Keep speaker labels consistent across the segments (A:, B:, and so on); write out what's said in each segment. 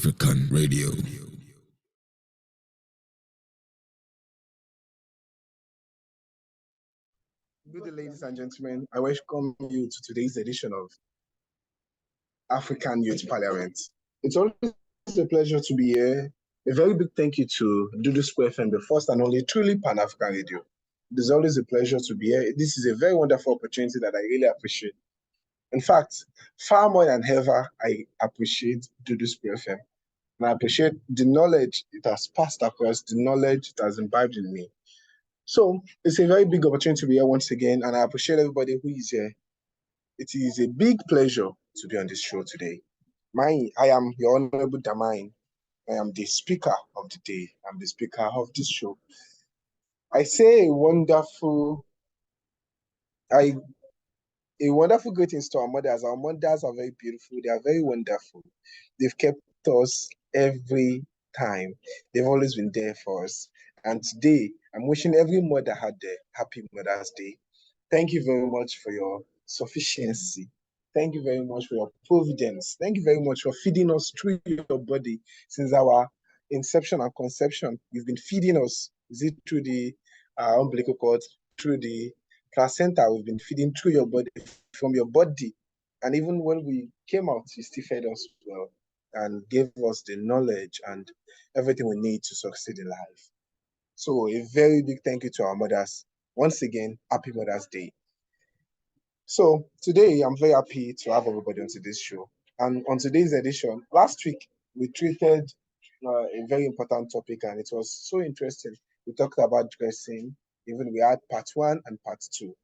A: African Radio.
B: Good day, ladies and gentlemen. I welcome you to today's edition of African Youth Parliament. It's always a pleasure to be here. A very big thank you to duduspreeofficial, the first and only truly Pan-African radio. It is always a pleasure to be here. This is a very wonderful opportunity that I really appreciate. In fact, far more than ever, I appreciate duduspreeofficial. And I appreciate the knowledge it has passed across, the knowledge it has imbibed in me. So it's a very big opportunity to be here once again, and I appreciate everybody who is here. It is a big pleasure to be on this show today. I am your Honorable Damine. I am the speaker of the day. I'm the speaker of this show. I say a wonderful greetings to our mothers. Our mothers are very beautiful. They are very wonderful. They've kept us every time. They've always been there for us. And today, I'm wishing every mother had a happy Mother's Day. Thank you very much for your sufficiency. Thank you very much for your providence. Thank you very much for feeding us through your body since our inception and conception. You've been feeding us. Is it through the umbilical cord, through the placenta? We've been feeding through your body, from your body. And even when we came out, you still fed us well and gave us the knowledge and everything we need to succeed in life. So a very big thank you to our mothers. Once again, happy Mother's Day. So today, I'm very happy to have everybody on today's show. And on today's edition, last week, we treated a very important topic, and it was so interesting. We talked about dressing, even we had part 1 and part 2.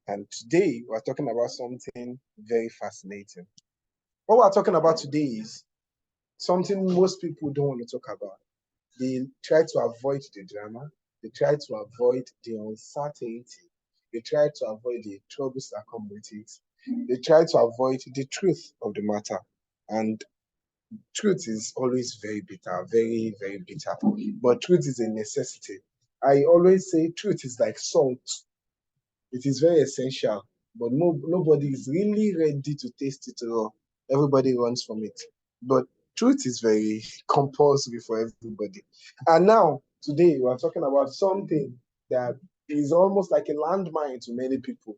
B: And today, we're talking about something very fascinating. What we're talking about today is something most people don't want to talk about. They try to avoid the drama. They try to avoid the uncertainty. They try to avoid the troubles that come with it. They try to avoid the truth of the matter. And truth is always very bitter, very, very bitter. But truth is a necessity. I always say truth is like salt. It is very essential, but nobody is really ready to taste it all. Everybody runs from it. But truth is very compulsory for everybody. And now, today, we're talking about something that is almost like a landmine to many people.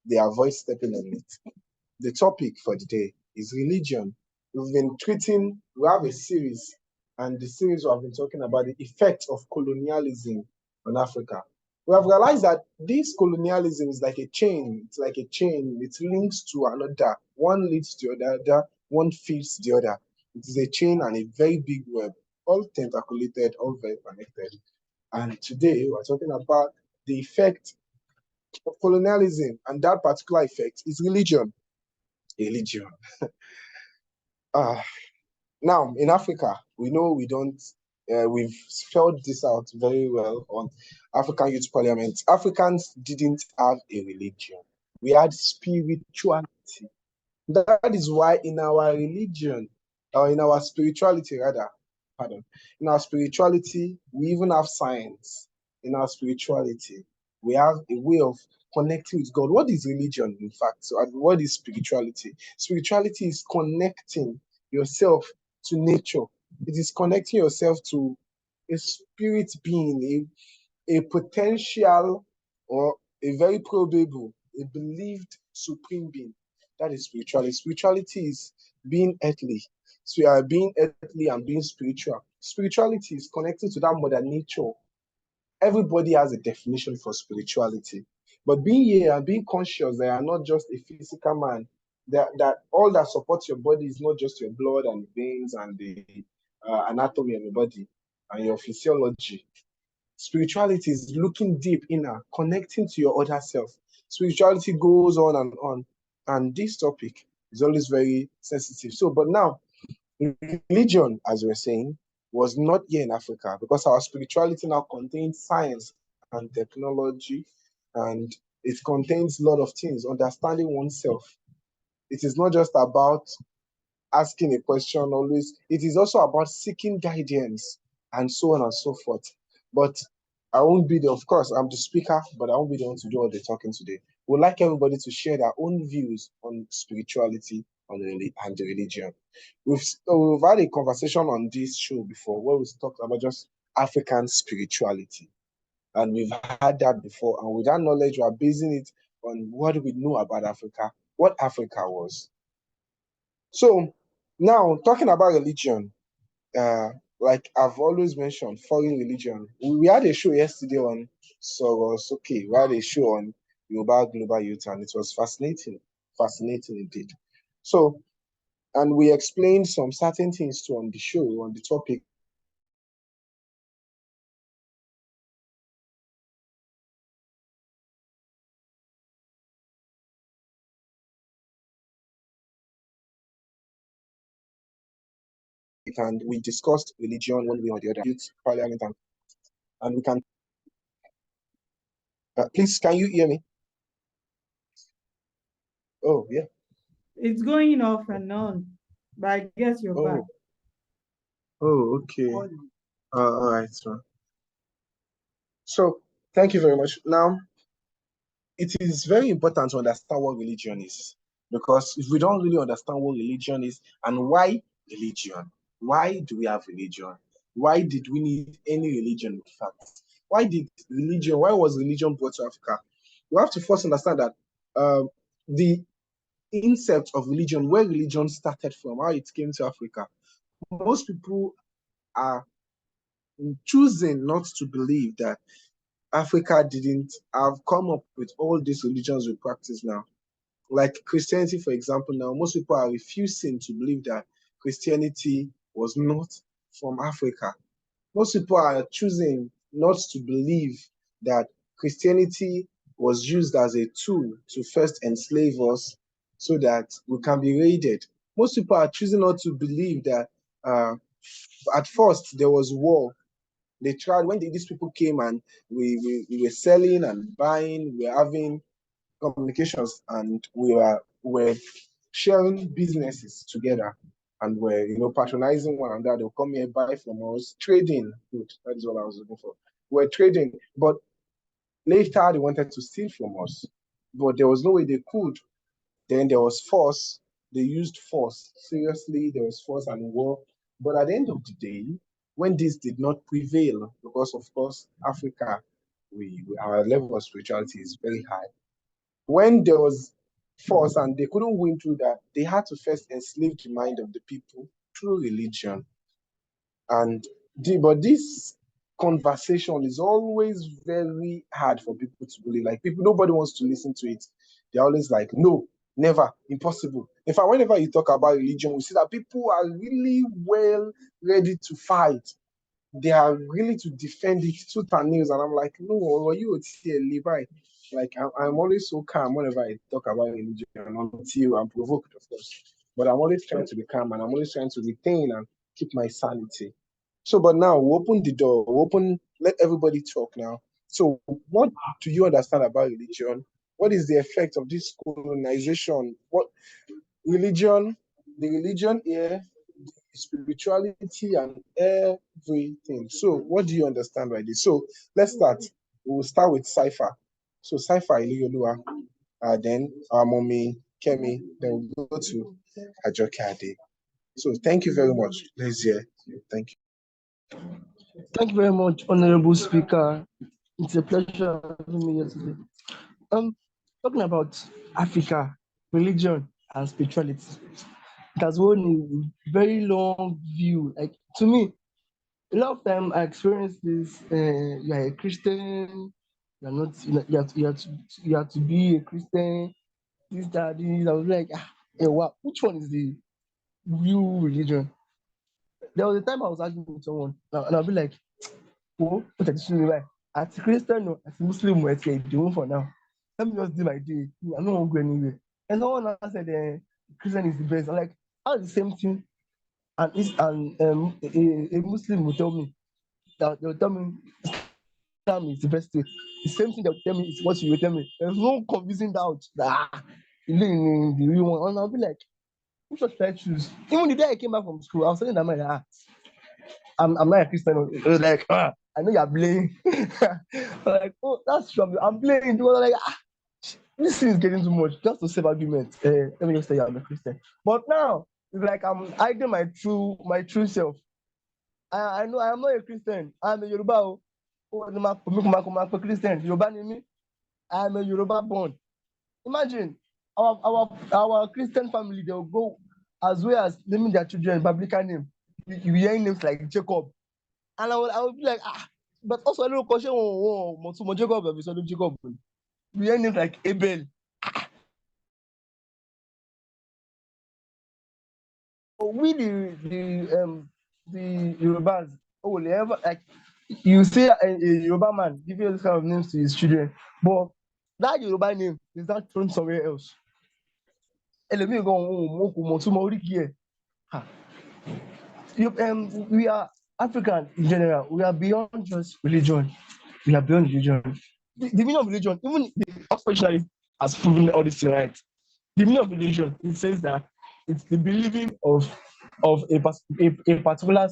B: They avoid stepping on it. The topic for the day is religion. We have a series, and the series we have been talking about the effect of colonialism on Africa. We have realized that this colonialism is like a chain. It's like a chain. It links to another. One leads to the other. One feeds the other. It is a chain and a very big web, all tentaculated, all very connected. And today we're talking about the effect of colonialism, and that particular effect is religion. Religion. Now, in Africa, we know we've spelled this out very well on African Youth Parliament. Africans didn't have a religion. We had spirituality. That is why in our religion, or in our spirituality rather, in our spirituality, we even have science. In our spirituality, we have a way of connecting with God. What is religion, in fact? So, what is spirituality? Spirituality is connecting yourself to nature. It is connecting yourself to a spirit being, a potential or a very probable, a believed supreme being. That is spirituality. Spirituality is being earthly. So being earthly and being spiritual. Spirituality is connecting to that mother nature. Everybody has a definition for spirituality. But being here and being conscious that you are not just a physical man, that all that supports your body is not just your blood and veins and the anatomy of your body and your physiology. Spirituality is looking deep inner, connecting to your other self. Spirituality goes on, and this topic is always very sensitive. So, but now, religion, as we're saying, was not here in Africa because our spirituality now contains science and technology, and it contains a lot of things, understanding oneself. It is not just about asking a question always. It is also about seeking guidance and so on and so forth. But I won't be of course, I'm the speaker, but I won't be the one to do all the talking today. We'd like everybody to share their own views on spirituality and the religion. We've had a conversation on this show before where we talked about just African spirituality. And we've had that before. And with that knowledge, we are basing it on what we know about Africa, what Africa was. So now talking about religion, like I've always mentioned, foreign religion. We had a show yesterday on Soros. Okay, we had a show on Yoruba Global Youth, and it was fascinating indeed. So, and we explained some certain things too on the show, on the topic. And we discussed religion one way or the other, youth parliament, and we can. Please, can you hear me? Oh, yeah.
A: It's going off and on, but I guess you're back.
B: Oh, okay. All right. So, thank you very much. Now, it is very important to understand what religion is, because if we don't really understand what religion is and why religion, why do we have religion? Why did we need any religion, in fact? Why was religion brought to Africa? We have to first understand that the incept of religion, where religion started from, how it came to Africa. Most people are choosing not to believe that Africa didn't have come up with all these religions we practice now. Like Christianity, for example, now most people are refusing to believe that Christianity was not from Africa. Most people are choosing not to believe that Christianity was used as a tool to first enslave us so that we can be raided. Most people are choosing not to believe that at first there was war. They tried when these people came, and we were selling and buying, we were having communications, and we were sharing businesses together, and we're patronizing one another. They'll come here, buy from us, trading. Good, that is what I was looking for. We're trading, but later they wanted to steal from us, but there was no way they could. Then there was force. They used force. Seriously, there was force and war. But at the end of the day, when this did not prevail, because of course Africa, our level of spirituality is very high. When there was force and they couldn't win through that, they had to first enslave the mind of the people through religion. But this conversation is always very hard for people to believe. Like nobody wants to listen to it. They're always like, no, never, impossible. In fact, whenever you talk about religion, we see that people are really well ready to fight. They are really to defend it tooth and nails. And I'm like, no, you would see a Levi. Like I'm always so calm whenever I talk about religion until I'm provoked, of course. But I'm always trying to be calm, and I'm always trying to retain and keep my sanity. So, but now we open the door, let everybody talk now. So, what do you understand about religion? What is the effect of this colonization? What religion, the religion here, spirituality, and everything. So, what do you understand by this? So, let's start. We'll start with Cypher. So, Cypher Iliyoluwa, then our mommy, Kemi, then we'll go to ajokeade. So, thank you very much. Let's hear you. Thank you.
C: Thank you very much, Honorable Speaker. It's a pleasure having me here today. Talking about Africa, religion, and spirituality. It has one a very long view. Like to me, a lot of time I experience this. You are a Christian. You are not. You have to be a Christian. This, that, this. I was like, wow, which one is the real religion? There was a time I was arguing with someone, and I'll be like, oh, what are you doing? As a Christian or as a Muslim, we're doing for now. Let me just do my day. I'm not going to go anywhere. And someone else said, Christian is the best. I'm like, how the same thing? And a Muslim will tell me that they'll tell me Islam is the best way. The same thing they'll tell me is what you will tell me. There's no confusing doubt that you live in the real one. And I'll be like, which one should I choose? Even the day I came back from school, I was telling them, I'm not a Christian. It was like, I know you're playing. I'm like, oh, that's from you. I'm playing. They were like, this thing is getting too much. Just to save argument, let me just say I'm a Christian. But now it's like I'm hiding my true self. I know I am not a Christian. I'm a Yoruba. Christian. Yoruba ni me. I am a Yoruba born. Imagine our Christian family, they'll go as well as naming their children biblical name. You hearing names like Jacob. And I would be like, but also a little question, Jacob, Jacob. You hear names like Abel. We the Yorubas, will ever like you see a Yoruba man giving this kind of names to his children, but that Yoruba name is not thrown somewhere else. We are African in general. We are beyond just religion. We are beyond religion. The meaning of religion, even the Oxford Dictionary has proven all this right. The meaning of religion, it says that it's the believing of a particular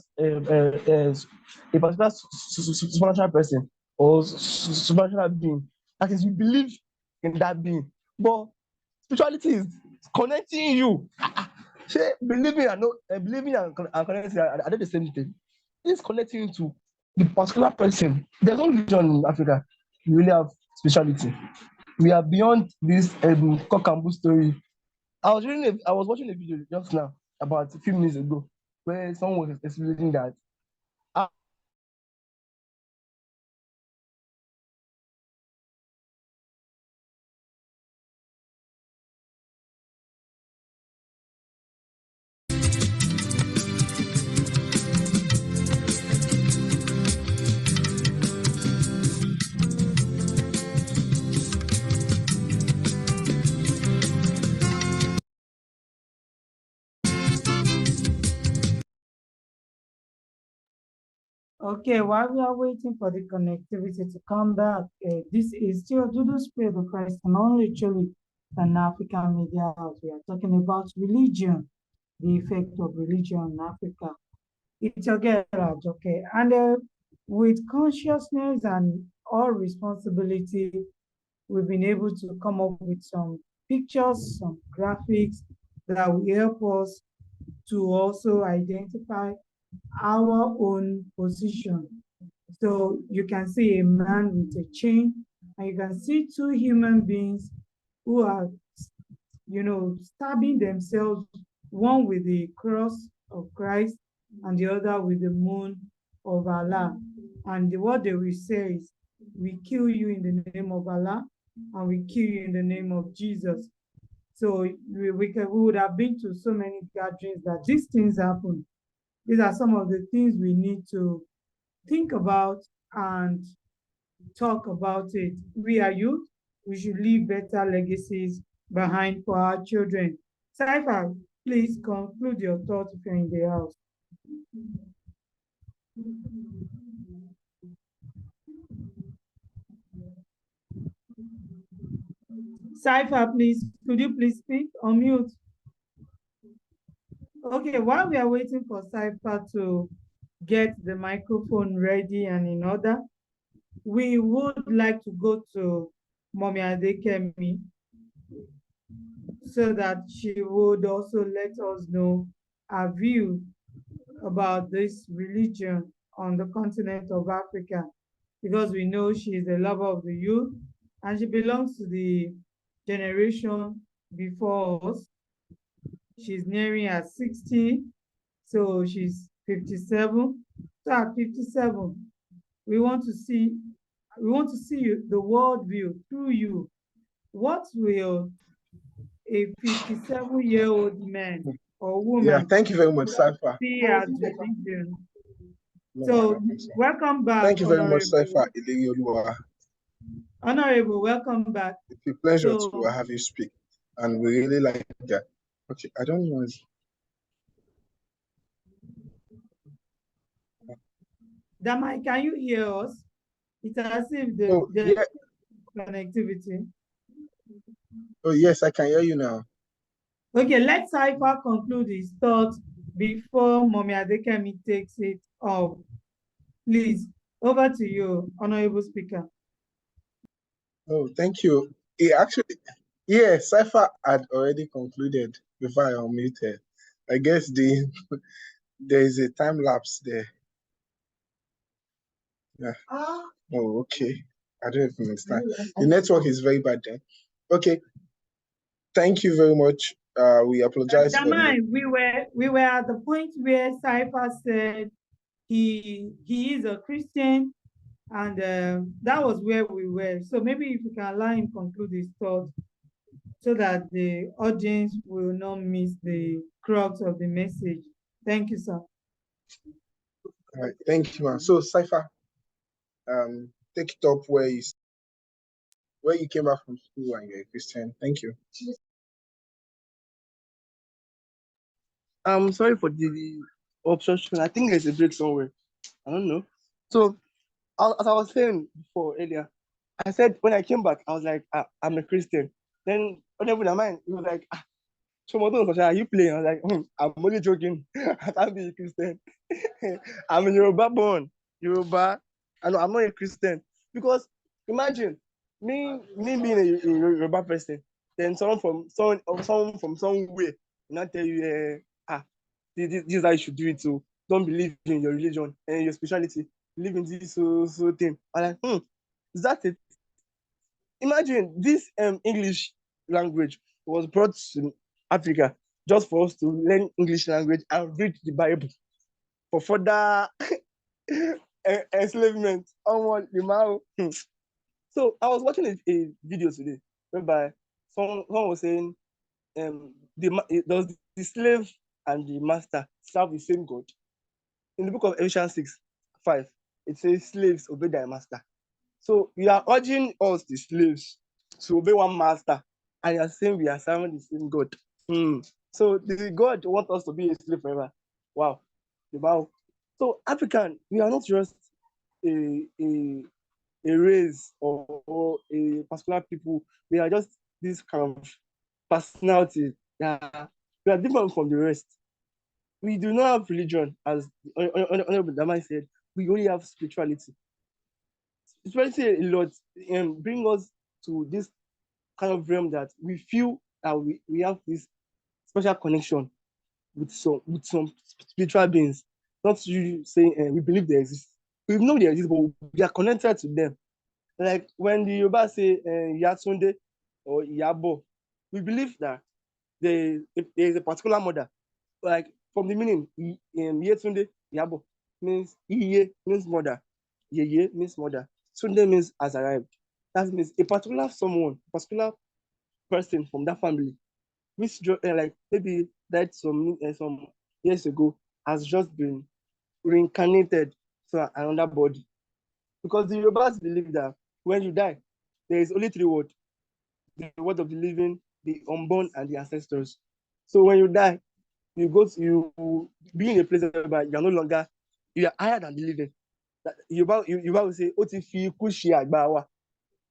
C: supernatural person or supernatural being. That is, you believe in that being. But spirituality is connecting you. Say believing and connecting are they the same thing? It's connecting you to the particular person. There's no religion in Africa. We really have spirituality. We are beyond this cock and bull story. I was watching a video just now about a few minutes ago where someone was explaining that
A: Okay, while we are waiting for the connectivity to come back, this is still Duduspreeofficial, the Christ and only truly an African media house. We are talking about religion, the effect of religion in Africa. It's your girl, okay? And with consciousness and all responsibility, we've been able to come up with some pictures, some graphics that will help us to also identify our own position. So you can see a man with a chain, and you can see two human beings who are, stabbing themselves, one with the cross of Christ and the other with the moon of Allah. And what they will say is, we kill you in the name of Allah, and we kill you in the name of Jesus. So we would have been to so many gatherings that these things happen. These are some of the things we need to think about and talk about it. We are youth. We should leave better legacies behind for our children. Cypher, please conclude your thoughts if you're in the house. Cypher, please, could you please speak on mute? Okay, while we are waiting for Cypher to get the microphone ready and in order, we would like to go to Mommy Adekemi so that she would also let us know her view about this religion on the continent of Africa, because we know she is a lover of the youth and she belongs to the generation before us. She's nearing at 60, so she's 57. So at 57, we want to see the world view through you. What will a 57-year-old man or woman?
B: Yeah, thank you very much, Cypher.
A: See as religion. So welcome back.
B: Thank you very much, Cypher.
A: Honorable, welcome back.
B: It's a pleasure to have you speak, and we really like that. Okay, I don't know.
A: Damai, can you hear us? It's as if the connectivity.
B: Oh yes, I can hear you now.
A: Okay, let Cypher conclude his thoughts before Mommy Adekemi takes it off. Please, over to you, Honorable Speaker.
B: Oh, thank you. Actually, yeah, Cypher had already concluded before I unmuted. I guess there is a time lapse there. Yeah. Oh, okay. I don't even understand. The network is very bad then. Okay. Thank you very much. We apologize for the...
A: we were at the point where Cypher said he is a Christian, and that was where we were. So maybe if you can allow him conclude his thoughts, so that the audience will not miss the crux of the message. Thank you, sir.
B: All right. Thank you, man. So Cypher, take it up where you came back from school and you're a Christian. Thank you.
C: I'm sorry for the obstruction. I think there's a break somewhere. I don't know. So, as I was saying before earlier, I said when I came back, I was like, I'm a Christian. Then, whenever in mind, it was like, are you playing? I was like, I'm only joking. I can't be a Christian. I'm a Yoruba born. Yoruba. I'm not a Christian. Because imagine me being a Yoruba person, then someone from somewhere, not tell you, this is how you should do it. So don't believe in your religion and your spirituality. Believe in this so thing. I'm like, is that it? Imagine this English language was brought to Africa just for us to learn English language and read the Bible for further enslavement. So I was watching a video today whereby someone was saying does the slave and the master serve the same God? In the book of Ephesians 6:5, it says slaves obey their master. So you are urging us, the slaves, to obey one master, and you are saying we are serving the same God. So the God wants us to be a slave forever. Wow. So African, we are not just a race or a particular people. We are just this kind of personality. Yeah, we are different from the rest. We do not have religion, as Honorable Damai said. We only have spirituality. Spirituality a lot bring us to this kind of realm that we feel that we have this special connection with some spiritual beings. Not you saying we believe they exist. We know they exist, but we are connected to them. Like when the Yoruba say Yatunde or Yabo, we believe that there is a particular mother. Like from the meaning, Yetunde, Yabo means Iye means mother, Yeye means mother, Tunde means has arrived. That means a particular someone, particular person from that family, which like maybe died some years ago, has just been reincarnated to another body. Because the Yorubas believe that when you die, there is only three words: the word of the living, the unborn, and the ancestors. So when you die, you be in a place where you are no longer, you are higher than the living. You will say, Otifi Kushi Agbawa.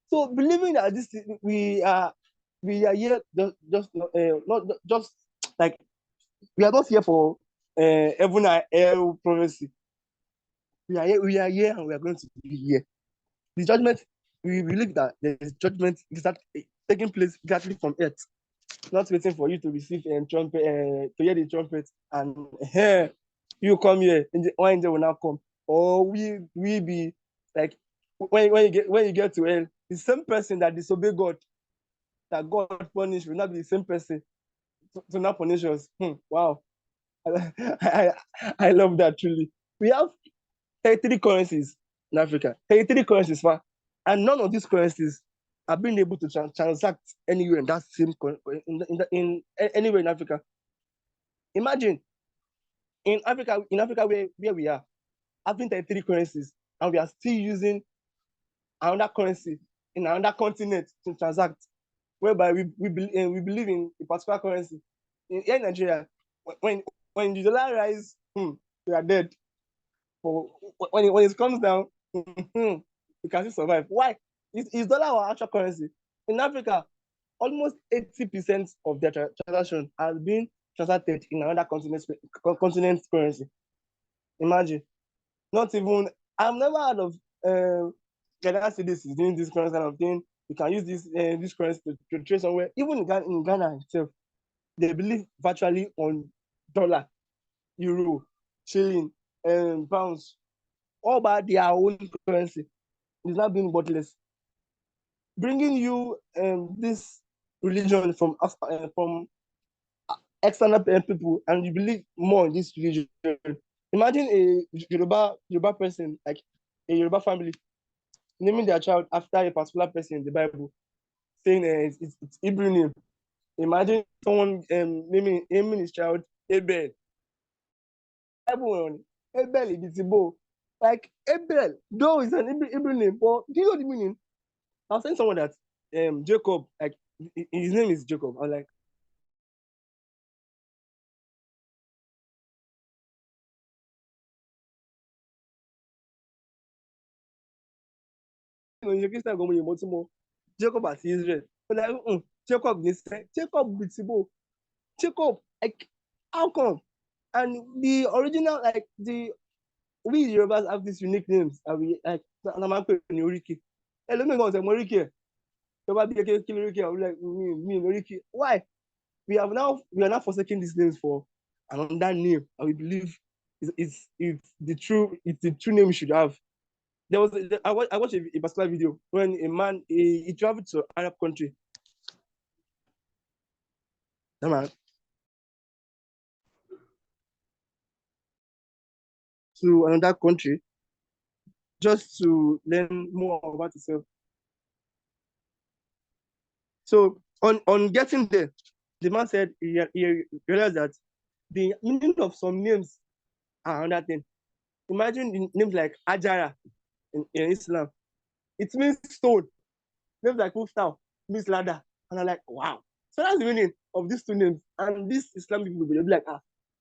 C: So believing that we are here just not just like we are not here for heaven and hell prophecy. We are here and we are going to be here. The judgment, we believe that there is judgment taking place exactly from earth, not waiting for you to receive trumpet, to hear the trumpet, and you come here, one angel will now come, or we be like when you get to hell, the same person that disobey God, that God punish, will not be the same person to not punish us. Wow, I love that truly. We have 33 currencies in Africa, 33 currencies, and none of these currencies are being able to transact anywhere in that same in anywhere in Africa. Imagine in Africa where we are having 33 currencies, and we are still using another currency in another continent to transact, whereby we believe in a particular currency. Here in Nigeria, when the dollar rise, we are dead. But when it comes down, we can still survive. Why? Is dollar our actual currency? In Africa, almost 80% of their transaction has been transacted in another continent currency. Imagine. Not even, I've never heard of Ghana citizens doing this kind of thing. You can use this currency to trade somewhere. Even in Ghana itself, they believe virtually on dollar, euro, shilling, pounds, all by their own currency. It's not being worthless. Bringing you this religion from external people, and you believe more in this religion. Imagine a Yoruba person, like a Yoruba family, naming their child after a particular person in the Bible, saying it's Hebrew name. Imagine someone naming his child Abel. Bible Abel Ibitibo. Like Abel, though it's an Hebrew name, but do you know the meaning? I was saying someone that Jacob, like his name is Jacob. I'm like, Jacob as Israel. But like, Jacob this Jacob Bitibo. Jacob, like, how come? And the original, like we Yorubas have these unique names, and we like Namako Noriki. Hello, me go say Moriki. Yoruba be Kiloriki. I'm like me Noriki. Why? We are now forsaking these names for another name, and we believe it's the true name we should have. There was I watched a particular video when a man he traveled to Arab country. That man to another country just to learn more about himself. So on getting there, the man said he realized that the meaning of some names are another thing. Imagine the names like Ajara in Islam. It means stone. Names like Mufta means ladder. And I'm like, wow. So that's the meaning of these two names. And this Islamic people will be like,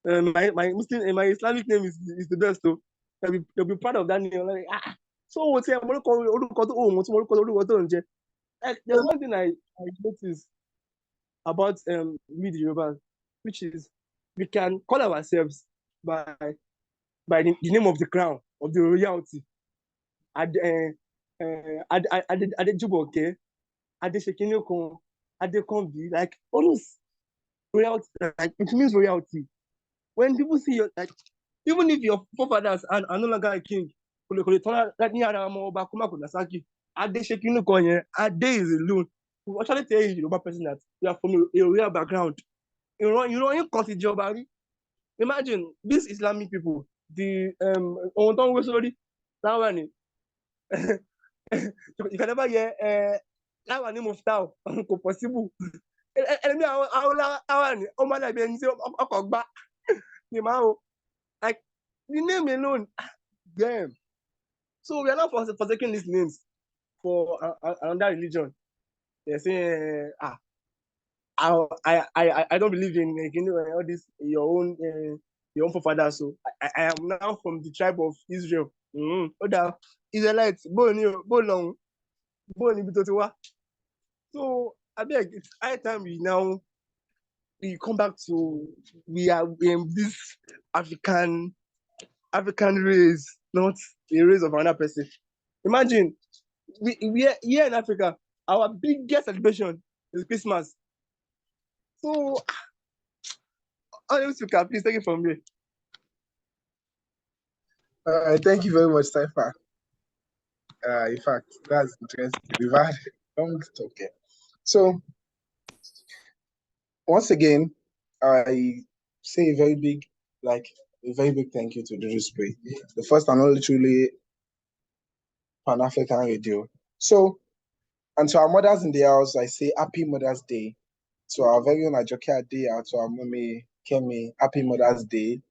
C: my Muslim my Islamic name is the best. So they'll be proud of that name. Like, so what's here? Like, there's one thing I noticed about me the Yorubas, which is we can call ourselves by the name of the crown of the royalty. Adejuboke, Adesekinokon, Adekonbi, like all those royalty, like it means royalty. When people see you, like even if your forefathers are no longer a king, Adesekinokon, Ade is alone. We actually tell you about person that you are from a royal background. You can't see imagine these Islamic people, the that one, you can never hear that one name of town possible. Ẹlẹ́mi àwọn ọmọ aláìbí ẹni tí ọkọ̀ gbá ni máa o. Like the name alone, damn. So we are not forsaking these names for another religion. They're saying, I don't believe in all this your own forefathers. So I am now from the tribe of Israel. Israelites, so I beg, it's high time we come back to we are this African race, not a race of another person. Imagine we are here in Africa, our biggest celebration is Christmas. So, honestly speaker, please take it from me.
B: Thank you very much, Cypher. In fact, that's interesting. We've had a long talk here. So, once again, I say a very big thank you to Dudu Spray, the first and only truly Pan-African radio. So, and to our mothers in the house, I say Happy Mother's Day. To our very own ajokeade, to our mommy Kemi, Happy Mother's Day.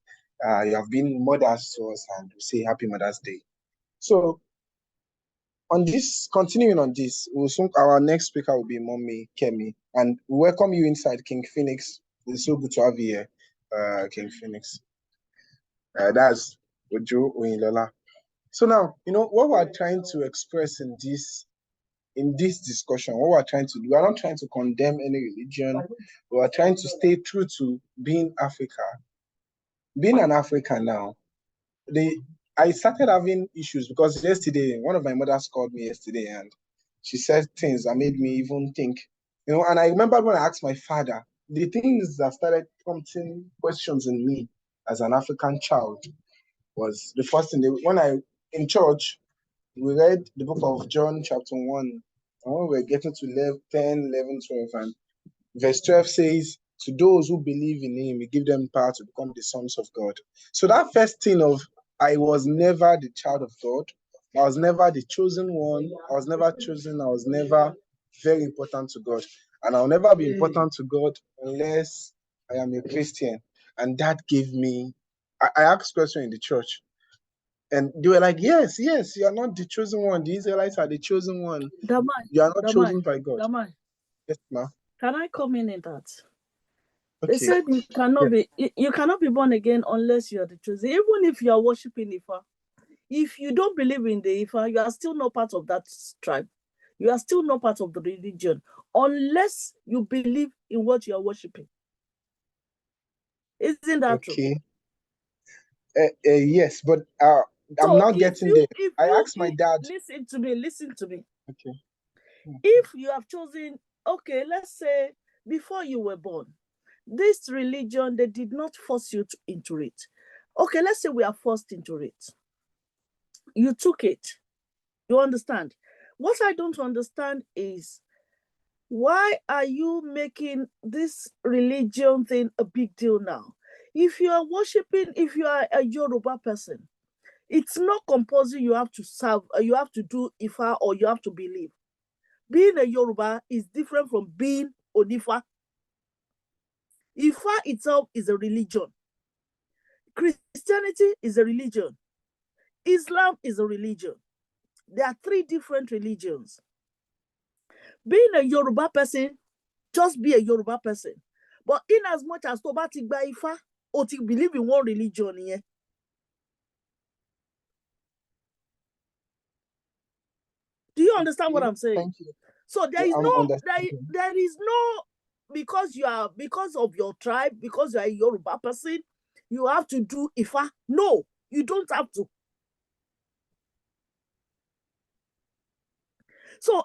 B: You have been mothers to us, and we say Happy Mother's Day. So, continuing on this, our next speaker will be Mommy Kemi, and we welcome you inside King Phoenix. It's so good to have you here, King Phoenix. That's Ojo Oyinlola. So now, what we're trying to express in this discussion, what we're trying to do, we're not trying to condemn any religion. We're trying to stay true to being Africa. Being an African now, I started having issues because yesterday, one of my mothers called me yesterday and she said things that made me even think, and I remember when I asked my father, the things that started prompting questions in me as an African child was the first thing, in church, we read the book of John chapter 1, and when we were getting to 10, 11, 12, and verse 12 says, to those who believe in him, we give them power to become the sons of God. So that first thing of, I was never the child of God. I was never the chosen one. I was never chosen. I was never very important to God. And I'll never be important to God unless I am a Christian. And that gave me, I asked questions in the church. And they were like, yes, you are not the chosen one. The Israelites are the chosen one. You are not chosen by God. Yes, ma.
D: Can I come in that?
B: Okay.
D: They said you cannot be born again unless you are the chosen. Even if you are worshiping Ifa, if you don't believe in the Ifa, you are still not part of that tribe. You are still not part of the religion unless you believe in what you are worshiping. Isn't that true?
B: Yes, but I'm not getting there. I asked my dad.
D: Listen to me.
B: Okay.
D: If you have chosen, okay, let's say before you were born, this religion, they did not force you into it. Okay, let's say we are forced into it. You took it. You understand? What I don't understand is, why are you making this religion thing a big deal now? If you are worshiping, if you are a Yoruba person, it's not compulsory you have to serve, you have to do Ifa, or you have to believe. Being a Yoruba is different from being Onifa. Ifa itself is a religion. Christianity is a religion. Islam is a religion. There are 3 different religions. Being a Yoruba person, just be a Yoruba person. But in as much as Toba ti gba Ifa, or to believe in one religion here. Do you understand what I'm saying?
B: Thank you.
D: So there is no, because of your tribe, because you are a Yoruba person, you have to do Ifa. No, you don't have to. So,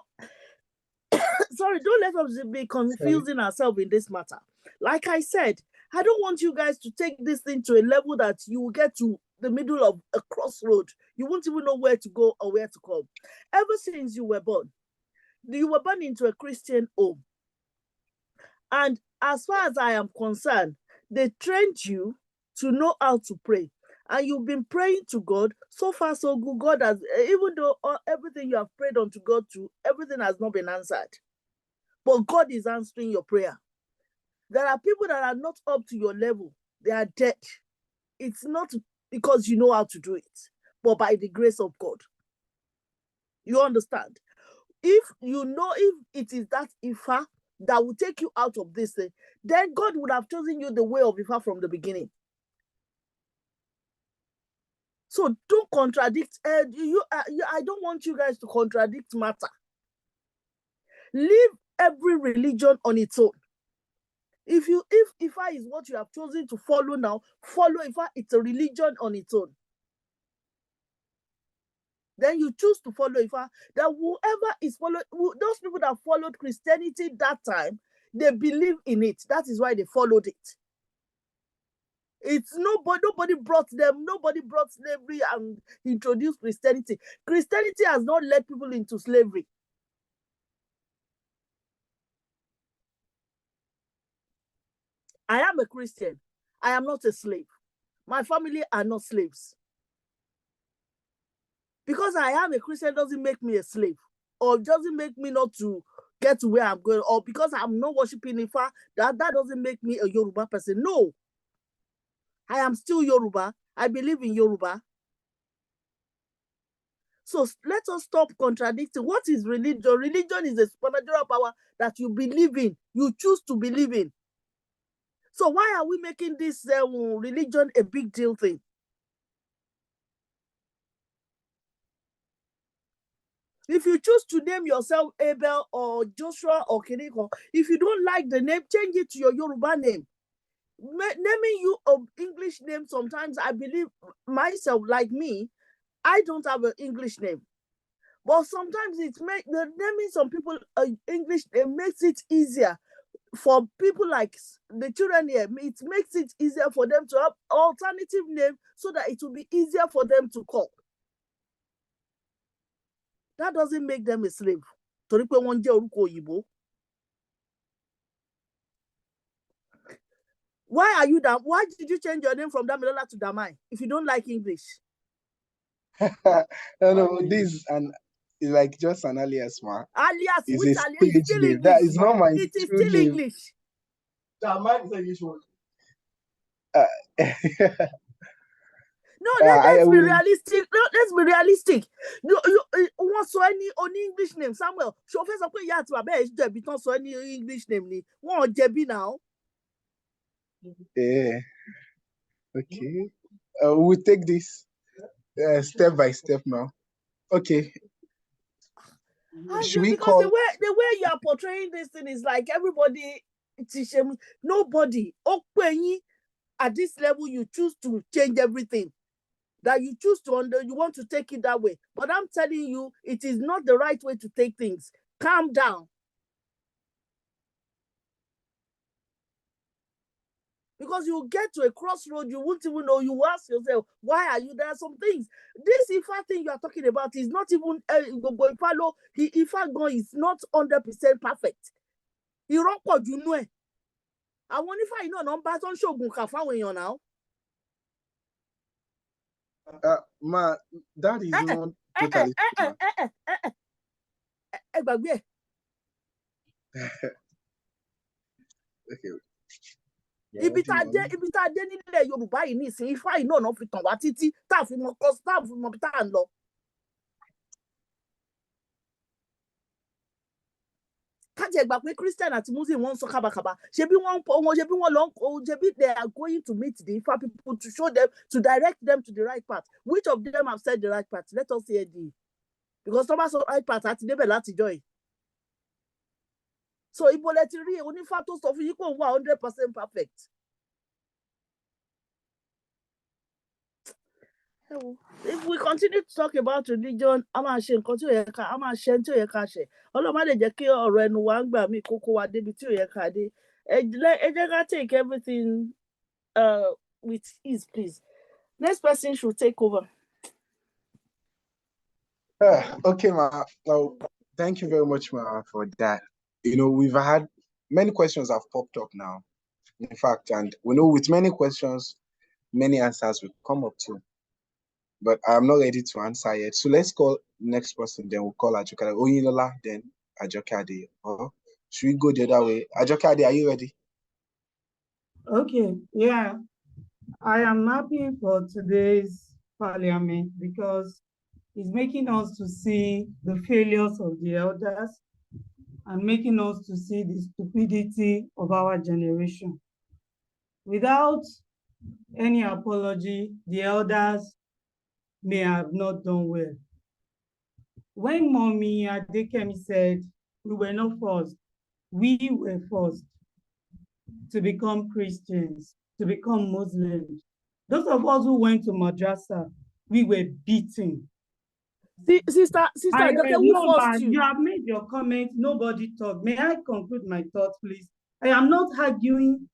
D: sorry, don't let us be confusing ourselves in this matter. Like I said, I don't want you guys to take this thing to a level that you will get to the middle of a crossroad. You won't even know where to go or where to come. Ever since you were born into a Christian home. And as far as I am concerned, they trained you to know how to pray. And you've been praying to God. So far, so good. God has, even though everything you have prayed unto God to, everything has not been answered. But God is answering your prayer. There are people that are not up to your level. They are dead. It's not because you know how to do it, but by the grace of God. You understand? If you know, if it is that Ifa that will take you out of this thing, then God would have chosen you the way of Ifa from the beginning. So don't contradict. I don't want you guys to contradict matter. Leave every religion on its own. If Ifa is what you have chosen to follow now, follow Ifa. It's a religion on its own. Then you choose to follow Ifa. That whoever is following, those people that followed Christianity that time, they believe in it. That is why they followed it. It's nobody brought them. Nobody brought slavery and introduced Christianity. Christianity has not led people into slavery. I am a Christian. I am not a slave. My family are not slaves. Because I am a Christian doesn't make me a slave, or doesn't make me not to get to where I'm going, or because I'm not worshiping Ifa, that doesn't make me a Yoruba person. No. I am still Yoruba. I believe in Yoruba. So let us stop contradicting. What is religion? Religion is a supernatural power that you believe in. You choose to believe in. So why are we making this religion a big deal thing? If you choose to name yourself Abel or Joshua or Kiriko, if you don't like the name, change it to your Yoruba name. Naming you an English name, sometimes I believe myself, like me, I don't have an English name. But sometimes it makes the naming some people English, it makes it easier for people like the children here. It makes it easier for them to have alternative name so that it will be easier for them to call. That doesn't make them a slave. Why are you that? Why did you change your name from Damilola to Damai if you don't like English?
B: No, this is like just an alias, man.
D: Alias,
B: It's
D: which
B: a
D: alias? It's still
B: name.
D: English.
B: That is not my
D: It is
B: true
D: still
B: name.
D: English.
C: Damai is an English word.
D: No, let's be realistic. No, let's be realistic. You want so any English name, Samuel? Show first of all, yeah, to a Debbie, don't so any English name. One Debbie now.
B: Yeah. Okay. We'll take this step by step now. Okay. Should we
D: because
B: call
D: the way you are portraying this thing is like everybody, nobody. At this level, you choose to change everything. That you choose to you want to take it that way. But I'm telling you, it is not the right way to take things. Calm down. Because you get to a crossroad, you won't even know. You ask yourself, why are you there? Some things. This Ifa thing you are talking about is not even Ifa God is not 100% perfect. He wrong what you know. I want Ifa number on Shogun Kafa now.
B: Ma, that is not totally okay.
D: Ibi tá a dé nílẹ̀ Yorùbá yìí nísìnyí Ifá yìí náà fi tàn wá títí tá a fi mọ bí tá à ń lọ. Kájẹ gbà pé Christian àti Muslim wọ́n ń sọ kábàkàbà ṣebí they are going to meet the Ifá people to show them, to direct them to the right path. Which of them have said the right path? Let us hear the, because Thomas said right path àti débẹ̀ láti joy. So ibo lẹ ti rí onífá tó sọ fún yín kó wà 100% perfect. If we continue to talk about religion, a máa ṣe nǹkan tí ò yẹ ká, a máa ṣe tí ò yẹ ká ṣe. Ọlọ́run má lè jẹ́ kí ọ̀rọ̀ ẹnu wa ń gbà mí kókó wa débi tí ò yẹ ká dé. Ẹ jẹ́ ká take everything with ease, please. Next person should take over.
B: Okay, ma. Well, thank you very much, ma, for that. We've had many questions have popped up now, in fact, and we know with many questions, many answers will come up too. But I'm not ready to answer yet. So let's call next person, then we'll call Ajokeade. Oyinola, then Ajokeade. Or should we go the other way? Ajokeade, are you ready?
A: Okay, yeah. I am happy for today's parliament because it's making us to see the failures of the elders and making us to see the stupidity of our generation. Without any apology, the elders may have not done well. When Mommy Adekemi said we were not forced, we were forced to become Christians, to become Muslims. Those of us who went to madrasa, we were beaten.
D: Sister, who forced you?
A: You have made your comment, nobody talked. May I conclude my thoughts, please? I am not arguing.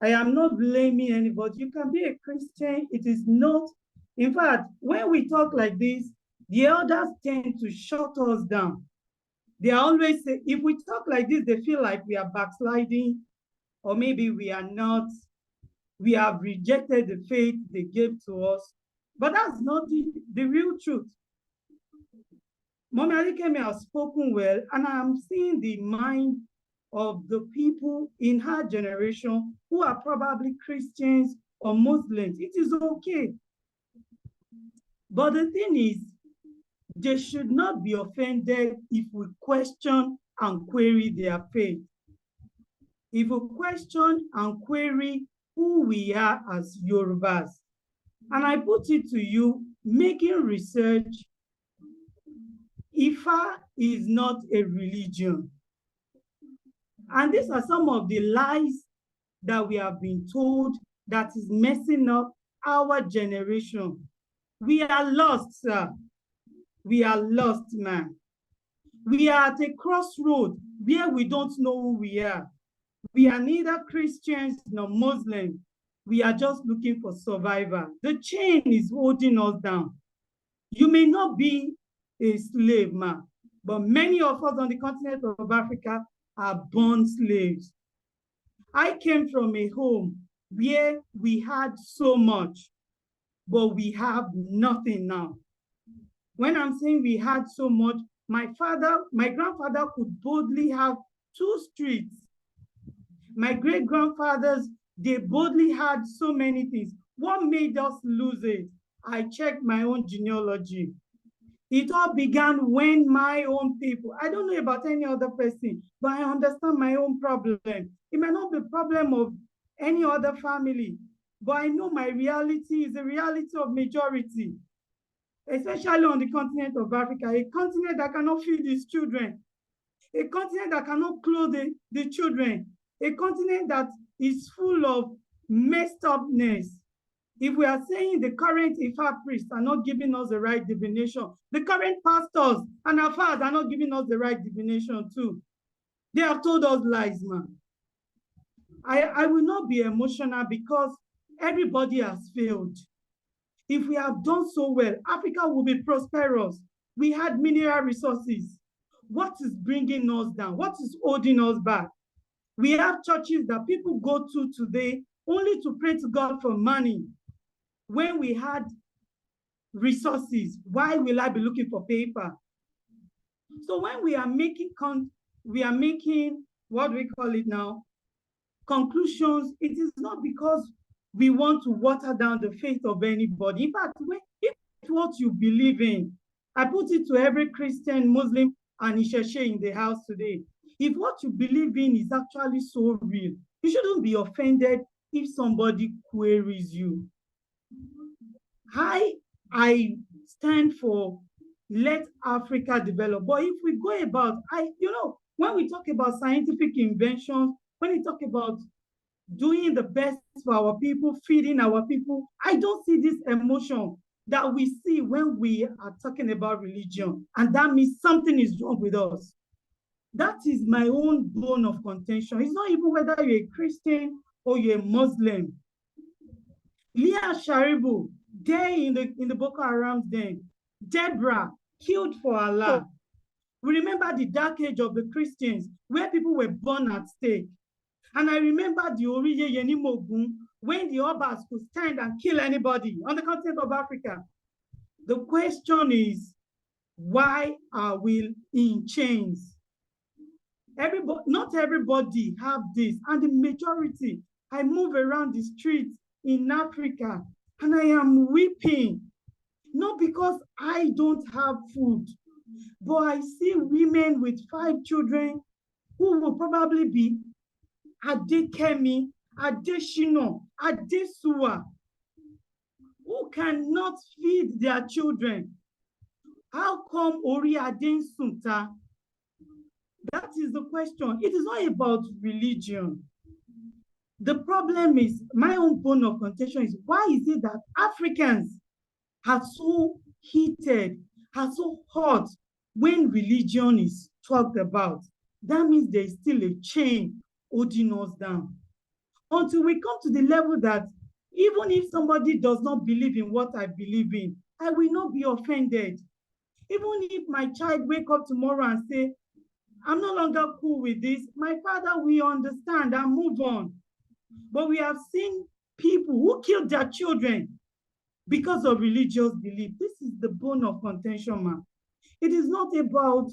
A: I am not blaming anybody. You can be a Christian. It is not. In fact, when we talk like this, the elders tend to shut us down. They always say, if we talk like this, they feel like we are backsliding, or maybe we are not, we have rejected the faith they gave to us. But that's not the real truth. Mommy Adekemi has spoken well, and I am seeing the mind of the people in her generation who are probably Christians or Muslims. It is okay. But the thing is, they should not be offended if we question and query their faith. If we question and query who we are as Yorubas, and I put it to you, making research, Ifa is not a religion. And these are some of the lies that we have been told that is messing up our generation. We are lost, sir. We are lost, man. We are at a crossroad where we don't know who we are. We are neither Christians nor Muslims. We are just looking for survival. The chain is holding us down. You may not be a slave, man, but many of us on the continent of Africa are born slaves. I came from a home where we had so much, but we have nothing now. When I'm saying we had so much, my grandfather could boldly have 2 streets. My great-grandfathers, they boldly had so many things. What made us lose it? I checked my own genealogy. It all began when my own people, I don't know about any other person, but I understand my own problem. It may not be the problem of any other family, but I know my reality is the reality of majority, especially on the continent of Africa, a continent that cannot feed its children, a continent that cannot clothe the children, a continent that is full of messed upness. If we are saying the current Ifa priests are not giving us the right divination, the current pastors and Afars are not giving us the right divination too. They have told us lies, man. I will not be emotional because everybody has failed. If we have done so well, Africa will be prosperous. We had mineral resources. What is bringing us down? What is holding us back? We have churches that people go to today only to pray to God for money. When we had resources, why will I be looking for paper? So when we are making what we call it now, conclusions, it is not because we want to water down the faith of anybody. In fact, if it's what you believe in, I put it to every Christian, Muslim, and Isese in the house today. If what you believe in is actually so real, you shouldn't be offended if somebody queries you. I stand for let Africa develop. But if we go about, when we talk about scientific inventions, when we talk about doing the best for our people, feeding our people, I don't see this emotion that we see when we are talking about religion. And that means something is wrong with us. That is my own bone of contention. It's not even whether you're a Christian or you're a Muslim. Leah Sharibu, there in the Boko Haram's den, Deborah, killed for Allah. We remember the dark age of the Christians, where people were born at stake. And I remember the Oriye Yenimogun, when the Obas could stand and kill anybody on the continent of Africa. The question is, why are we in chains? Not everybody have this, and the majority. I move around the streets in Africa, and I am weeping, not because I don't have food, but I see women with 5 children who will probably be Adekemi, Adeshino, Adesua, who cannot feed their children. How come Ori Aden Sunta? That is the question. It is not about religion. The problem is, my own bone of contention is, why is it that Africans are so heated, are so hot when religion is talked about? That means there is still a chain holding us down. Until we come to the level that even if somebody does not believe in what I believe in, I will not be offended. Even if my child wake up tomorrow and say, I'm no longer cool with this, my father will understand and move on. But we have seen people who killed their children because of religious belief. This is the bone of contention, man. It is not about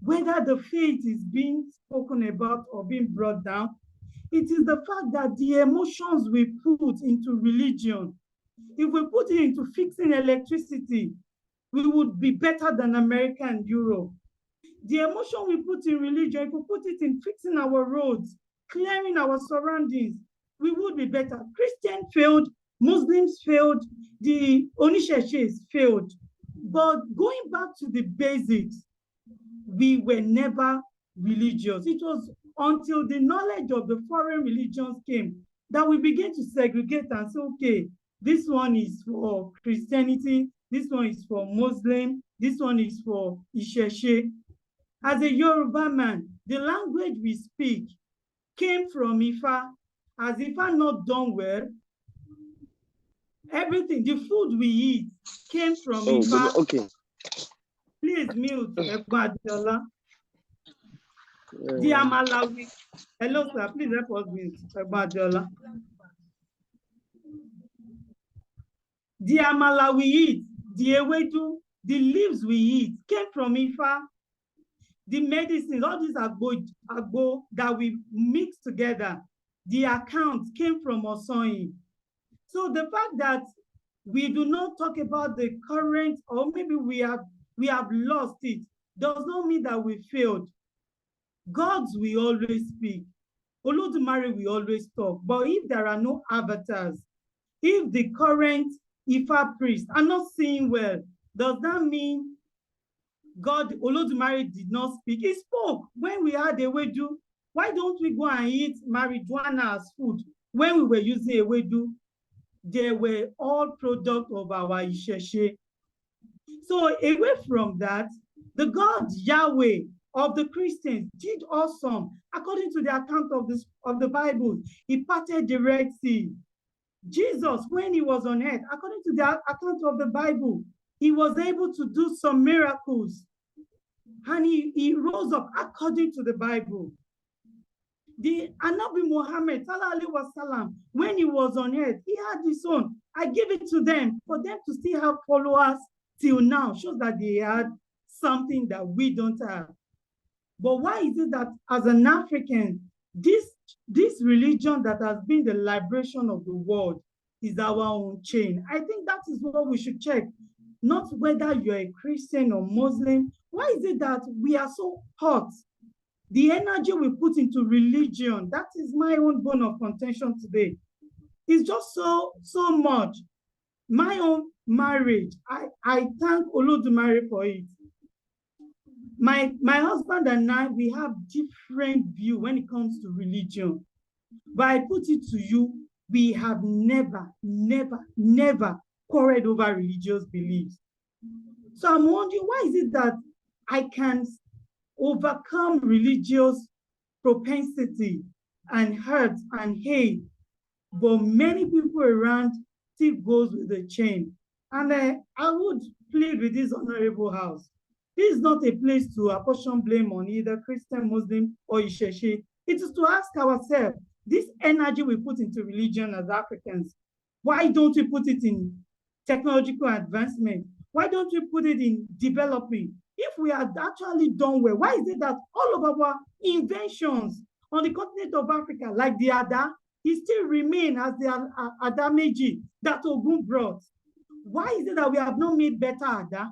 A: whether the faith is being spoken about or being brought down. It is the fact that the emotions we put into religion, if we put it into fixing electricity, we would be better than America and Europe. The emotion we put in religion, if we put it in fixing our roads, clearing our surroundings, we would be better. Christians failed, Muslims failed, the Onisheshes failed. But going back to the basics, we were never religious. It was until the knowledge of the foreign religions came that we began to segregate and say, okay, this one is for Christianity, this one is for Muslim, this one is for Isese. As a Yoruba man, the language we speak came from Ifa. Has Ifa not done well? Everything, the food we eat came from Ifa.
E: Okay.
A: Please mute, Ekpa Adeola. The Amalawi. Hello, sir. Please help us mute, Ekpa Adeola. The Amala we eat, the Ewedu, the leaves we eat came from Ifa. The medicines, all these agbo that we mix together, the accounts came from Osoyin. So the fact that we do not talk about the current, or maybe we have lost it, does not mean that we failed. Gods we always speak. Olodumare we always talk. But if there are no avatars, if the current Ifa priests are not seeing well, does that mean God, Olodumare did not speak? He spoke when we had Ewedu. Why don't we go and eat marijuana as food? When we were using Ewedu, they were all product of our Isese. So away from that, the God Yahweh of the Christians did awesome. According to the account of the Bible, he parted the Red Sea. Jesus, when he was on earth, according to the account of the Bible, he was able to do some miracles. And he rose up according to the Bible. The Anabi Muhammad, sallallahu alaihi wasallam, when he was on earth, he had his own. I give it to them for them to still have followers till now. Shows that they had something that we don't have. But why is it that as an African, this religion that has been the liberation of the world is our own chain? I think that is what we should check. Not whether you're a Christian or Muslim. Why is it that we are so hot? The energy we put into religion, that is my own bone of contention today. It's just so much. My own marriage, I thank Olodumare for it. My husband and I, we have different view when it comes to religion. But I put it to you, we have never quarreled over religious beliefs. So I'm wondering, why is it that I can overcome religious propensity and hurt and hate, but many people around still goes with the chain? And I would plead with this honorable house. This is not a place to apportion blame on either Christian, Muslim, or Isese. It is to ask ourselves, this energy we put into religion as Africans, why don't we put it in technological advancement? Why don't we put it in developing? If we had actually done well, why is it that all of our inventions on the continent of Africa, like the Ada, it still remain as the Ada Meji that Ogun brought? Why is it that we have not made better Ada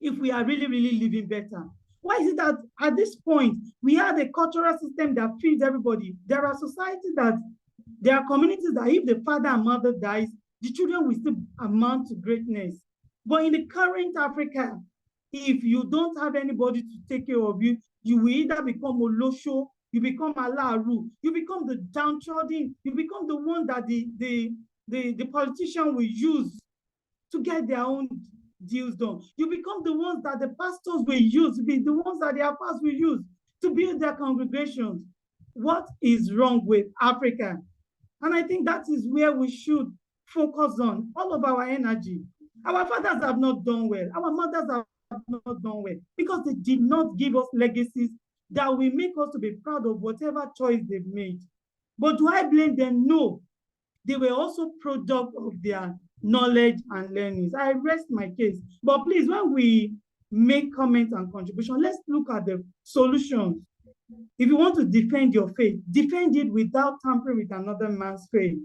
A: if we are really living better? Why is it that at this point, we have a cultural system that feeds everybody? There are societies that, there are communities that if the father and mother dies, the children will still amount to greatness. But in the current Africa, if you don't have anybody to take care of you, you will either become Olosho, you become Alaru, you become the downtrodden, you become the one that the politician will use to get their own deals done. You become the ones that the pastors will use, be the ones that their pastors will use to build their congregations. What is wrong with Africa? And I think that is where we should focus on all of our energy. Our fathers have not done well. Our mothers have not done well because they did not give us legacies that will make us to be proud of whatever choice they've made. But do I blame them? No. They were also product of their knowledge and learnings. I rest my case. But please, when we make comments and contributions, let's look at the solutions. If you want to defend your faith, defend it without tampering with another man's faith.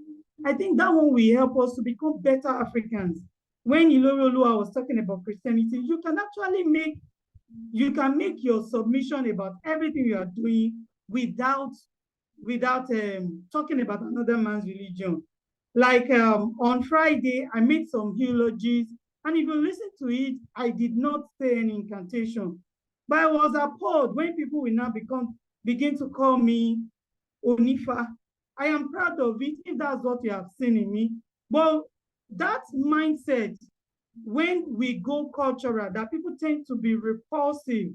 A: I think that one will help us to become better Africans. When Ilorolua was talking about Christianity, you can actually make your submission about everything you are doing without talking about another man's religion. Like on Friday, I made some eulogies, and if you listen to it, I did not say any incantation. But I was appalled when people will now begin to call me Onifa. I am proud of it if that's what you have seen in me. But that mindset when we go cultural, that people tend to be repulsive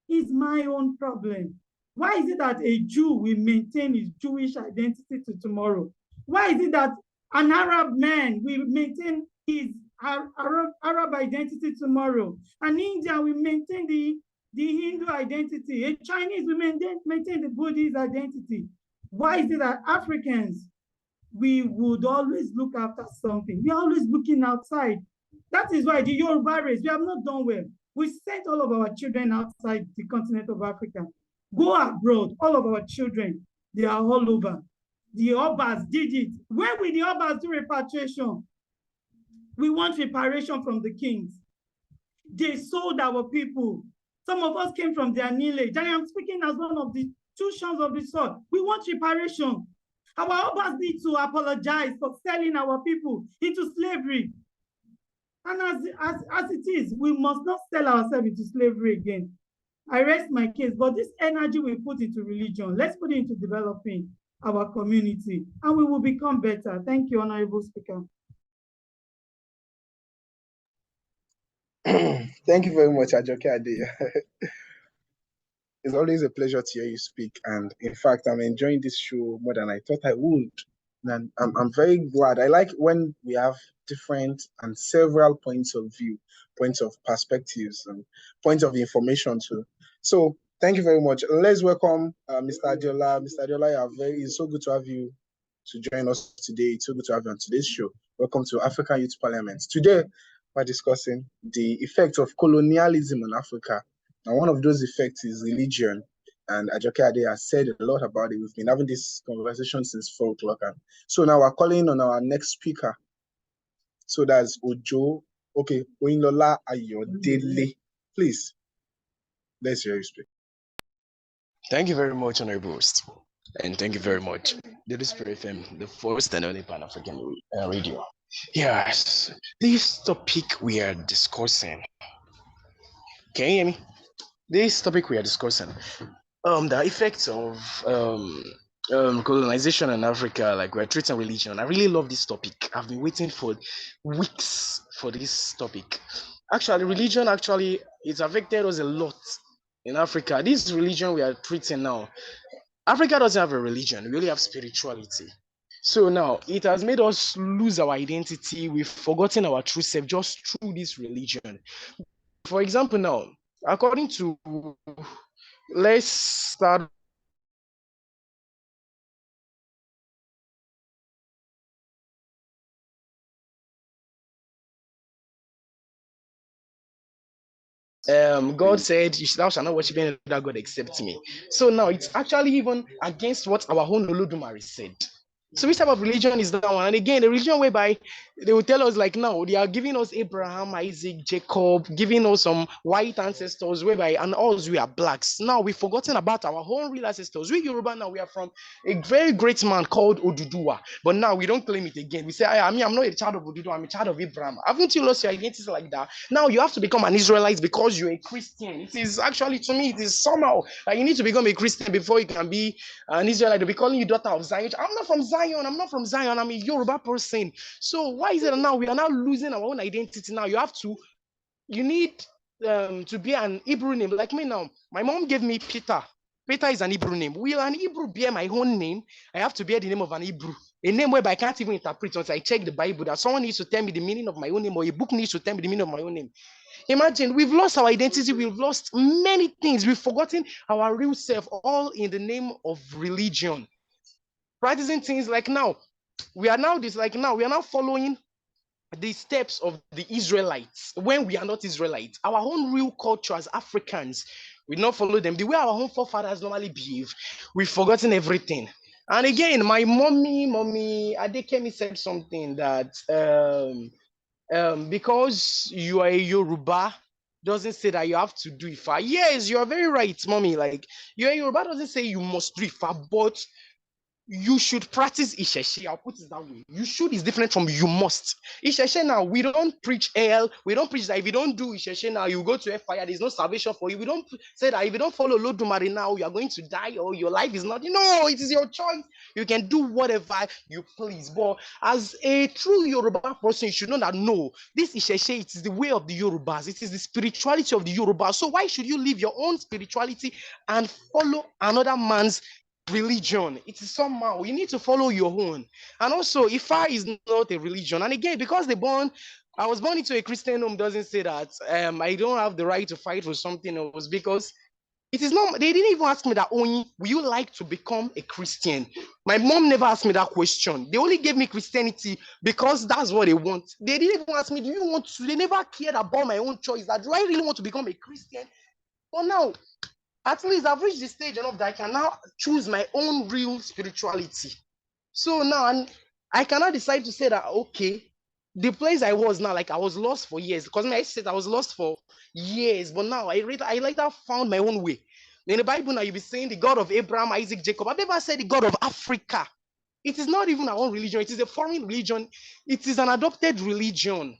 A: is my own problem. Why is it that a Jew will maintain his Jewish identity to tomorrow? Why is it that an Arab man will maintain his Arab identity tomorrow? An Indian will maintain the Hindu identity. A Chinese will maintain the Buddhist identity. Why is it that Africans, we would always look after something? We're always looking outside. That is why the Yoruba race, we have not done well. We sent all of our children outside the continent of Africa. Go abroad, all of our children, they are all over. The Obas did it. When will the Obas do repatriation? We want reparation from the kings. They sold our people. Some of us came from their lineage. I am speaking as one of the two sons of the sword. We want reparation. Our Obas need to apologize for selling our people into slavery. And as it is, we must not sell ourselves into slavery again. I rest my case, but this energy we put into religion, let's put it into developing our community, and we will become better. Thank you, Honorable Speaker.
B: Thank you very much, ajokeade. It's always a pleasure to hear you speak. And in fact, I'm enjoying this show more than I thought I would. And I'm very glad. I like when we have different and several points of view, points of perspectives, and points of information too. So thank you very much. Let's welcome Mr. Adiola. Mr. Adiola, it's so good to have you to join us today. It's so good to have you on today's show. Welcome to African Youth Parliament. Today, we're discussing the effects of colonialism on Africa. And one of those effects is religion. And ajokeade has said a lot about it. We've been having this conversation since 4 o'clock. So now we're calling on our next speaker. So that's Ojo. Okay, Oyinlola Ayodele. Please, let's hear you speak.
E: Thank you very much, Honorable Host. And thank you very much. Duduspreeofficial FM, the first and only Pan-African radio. Yes, this topic we are discussing. Can you hear me? This topic we are discussing, the effects of colonization in Africa, like we're treating religion. I really love this topic. I've been waiting for weeks for this topic. Actually, religion it's affected us a lot in Africa. This religion we are treating now, Africa doesn't have a religion. We only have spirituality. So now it has made us lose our identity. We've forgotten our true self just through this religion. For example, now, according to, let's start. God said, "Thou shalt not worship any other God except me." So now it's actually even against what our own Olodumare said. So which type of religion is that one? And again, the religion whereby they will tell us like now they are giving us Abraham, Isaac, Jacob, giving us some white ancestors whereby and us we are blacks. Now we've forgotten about our own real ancestors. We Yoruba now we are from a very great man called Oduduwa, but now we don't claim it again. We say, I'm not a child of Oduduwa, I'm a child of Abraham. Haven't you lost your identity like that? Now you have to become an Israelite because you're a Christian. It is actually, to me, it is somehow like you need to become a Christian before you can be an Israelite. They'll be calling you daughter of Zion. I'm not from Zion. I'm not from Zion. I'm a Yoruba person. So why is it now we are now losing our own identity? Now you need to be an Hebrew name. Like me now, my mom gave me Peter. Peter is an Hebrew name. Will an Hebrew bear my own name? I have to bear the name of an Hebrew. A name whereby I can't even interpret until I check the Bible. That someone needs to tell me the meaning of my own name, or a book needs to tell me the meaning of my own name. Imagine, we've lost our identity, we've lost many things, we've forgotten our real self, all in the name of religion. Practicing things like now, we are now following the steps of the Israelites when we are not Israelites. Our own real culture as Africans, we not follow them the way our own forefathers normally behave. We've forgotten everything. And again, my mommy Adekemi said something that because you are a Yoruba doesn't say that you have to do Ifa. Yes, you are very right, mommy. Like you're a Yoruba doesn't say you must do Ifa, but you should practice Isheshe. I'll put it that way. You should is different from you must. Isheshe now, we don't preach hell. We don't preach that if you don't do Isheshe now, you go to fire. There's no salvation for you. We don't say that if you don't follow Lodumare now, you are going to die or your life is not. No, it is your choice. You can do whatever you please. But as a true Yoruba person, you should know that no, this Isheshe, it is the way of the Yorubas. It is the spirituality of the Yorubas. So why should you leave your own spirituality and follow another man's religion? It is somehow you need to follow your own. And also, Ifa is not a religion. And again, because I was born into a Christian home, doesn't say that I don't have the right to fight for something else, because it is not. They didn't even ask me that. Only, will you like to become a Christian? My mom never asked me that question. They only gave me Christianity because that's what they want. They didn't even ask me, do you want to? They never cared about my own choice. That do I really want to become a Christian? But now, at least I've reached the stage enough that I can now choose my own real spirituality. So now I cannot decide to say that, okay, the place I was now, like I was lost for years, because I said I was lost for years, but now I later found my own way. In the Bible now, you'll be saying the God of Abraham, Isaac, Jacob. I've never said the God of Africa. It is not even our own religion. It is a foreign religion. It is an adopted religion.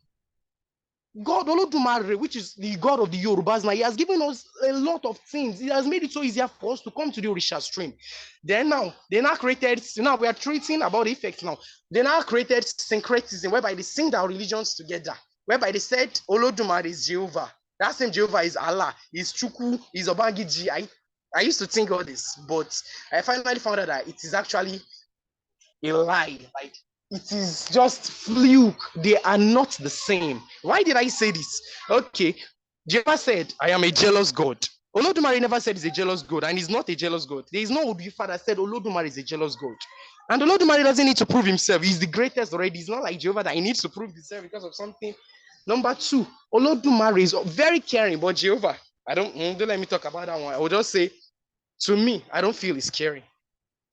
E: God Olodumare, which is the God of the Yorubas, now he has given us a lot of things. He has made it so easier for us to come to the Orisha stream. Then now, they now created, now we are treating about the effects now. They now created syncretism, whereby they sing our religions together, whereby they said Olodumare is Jehovah. That same Jehovah is Allah, is Chukwu, is Obangiji. I used to think all this, but I finally found out that it is actually a lie. Like, it is just fluke. They are not the same. Why did I say this? Okay, Jehovah said, I am a jealous God. Olodumare never said he's a jealous God, and he's not a jealous God. There is no Oduifa that said Olodumare is a jealous God. And Olodumare doesn't need to prove himself. He's the greatest already. It's not like Jehovah that he needs to prove himself because of something. Number two, Olodumare is very caring, but Jehovah, don't let me talk about that one. I will just say, to me, I don't feel he's caring.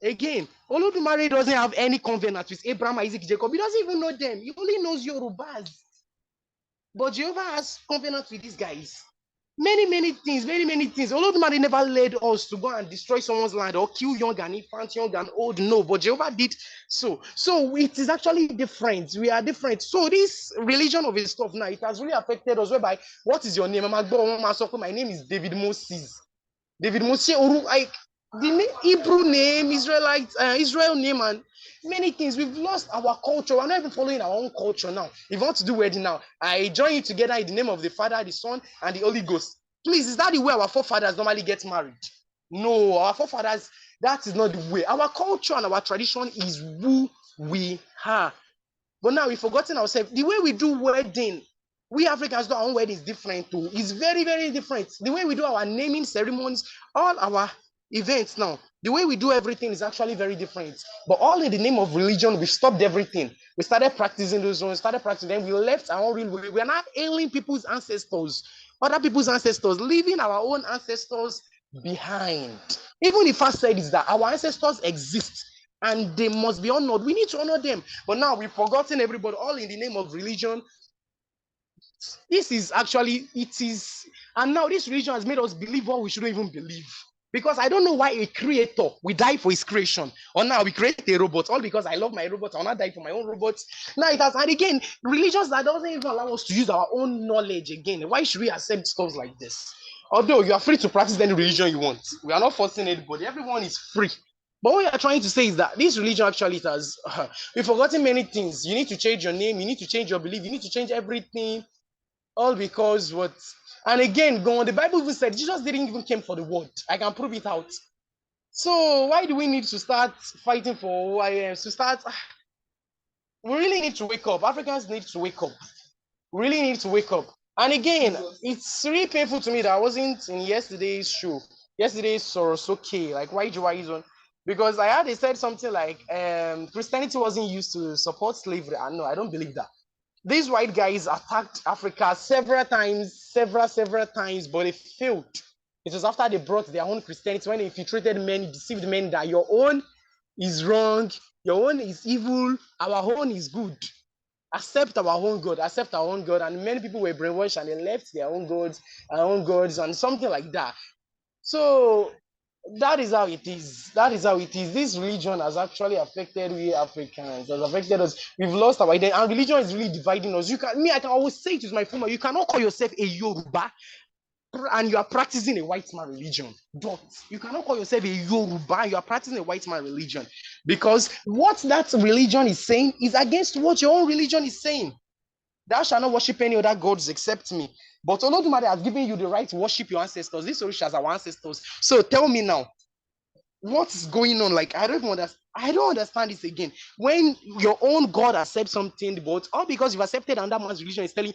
E: Again, Olodumare doesn't have any covenant with Abraham, Isaac, Jacob. He doesn't even know them. He only knows Yorubas. But Jehovah has covenant with these guys. Many things. Olodumare never led us to go and destroy someone's land or kill young and infant, young and old. No, but Jehovah did so. So it is actually different. We are different. So this religion of his stuff now, it has really affected us. Whereby, what is your name? My name is David Moses. David Moses, like the Hebrew name, Israel name, and many things. We've lost our culture. We're not even following our own culture now. If you want to do wedding now, I join you together in the name of the Father, the Son, and the Holy Ghost. Please, is that the way our forefathers normally get married? No, our forefathers, that is not the way. Our culture and our tradition is who we are. But now we've forgotten ourselves. The way we do wedding, we Africans do our own weddings different too. It's very, very different. The way we do our naming ceremonies, all our events now, the way we do everything is actually very different. But all in the name of religion, we stopped everything. We started practicing those ones, then we left our own real way. We are not ailing people's ancestors, other people's ancestors, leaving our own ancestors behind. Even if I said is that our ancestors exist and they must be honored, we need to honor them. But now we've forgotten everybody, all in the name of religion. This is actually, it is, and now this religion has made us believe what we shouldn't even believe. Because I don't know why a creator will die for his creation. Or now we create a robot, all because I love my robot, I will not die for my own robots. Now it has, and again, religions that doesn't even allow us to use our own knowledge again. Why should we accept stuff like this? Although you are free to practice any religion you want. We are not forcing anybody, everyone is free. But what we are trying to say is that this religion actually has, we've forgotten many things. You need to change your name, you need to change your belief, you need to change everything. All because what? And again, the Bible even said Jesus didn't even come for the word. I can prove it out. So why do we need to start fighting for OIMs? We really need to wake up. Africans need to wake up. We really need to wake up. And again, it's really painful to me that I wasn't in yesterday's show. Yesterday's Sorosoke, like why do I on? Because I heard they said something like Christianity wasn't used to support slavery. No, I don't believe that. These white guys attacked Africa several times, but they failed. It was after they brought their own Christianity, when they infiltrated men, deceived men, that your own is wrong, your own is evil, our own is good. Accept our own God, accept our own God. And many people were brainwashed and they left their own gods, and something like that. So That is how it is. That is how it is. This religion has actually affected we Africans, has affected us. We've lost our identity, and religion is really dividing us. I can always say it to my former, you cannot call yourself a Yoruba and you are practicing a white man religion. But you cannot call yourself a Yoruba and you are practicing a white man religion. Because what that religion is saying is against what your own religion is saying. Thou shalt not worship any other gods except me. But Olodumare has given you the right to worship your ancestors. These orishas are our ancestors. So tell me now, what is going on? Like, I don't understand this again. When your own God has said something, but all because you've accepted another man's religion is telling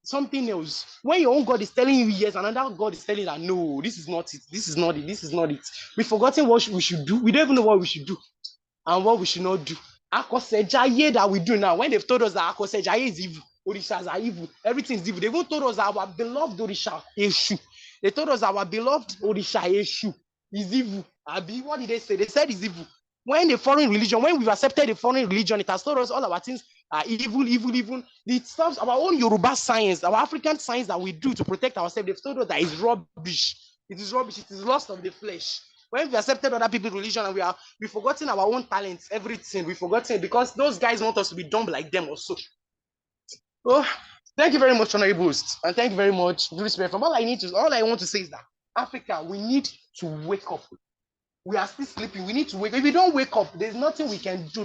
E: something else. When your own God is telling you yes, another God is telling you that no, this is not it. This is not it. This is not it. We've forgotten what we should do. We don't even know what we should do and what we should not do. Akosejaye that we do now, when they've told us that Akosejaye is evil, Orishas are evil, everything is evil. They even told us that our beloved Orisha Eshu. They told us our beloved Orisha Eshu is evil. Abi, what did they say? They said it's evil. When the foreign religion, when we've accepted the foreign religion, it has told us all our things are evil, evil, evil. It stops our own Yoruba science, our African science that we do to protect ourselves. They've told us that it's rubbish. It is rubbish. It is lost of the flesh. When we accepted other people's religion and we've forgotten our own talents, everything, we've forgotten because those guys want us to be dumb like them also. Oh, thank you very much, Honorable Host. And thank you very much, from all I want to say is that Africa, we need to wake up. We are still sleeping. We need to wake up. If we don't wake up, there's nothing we can do.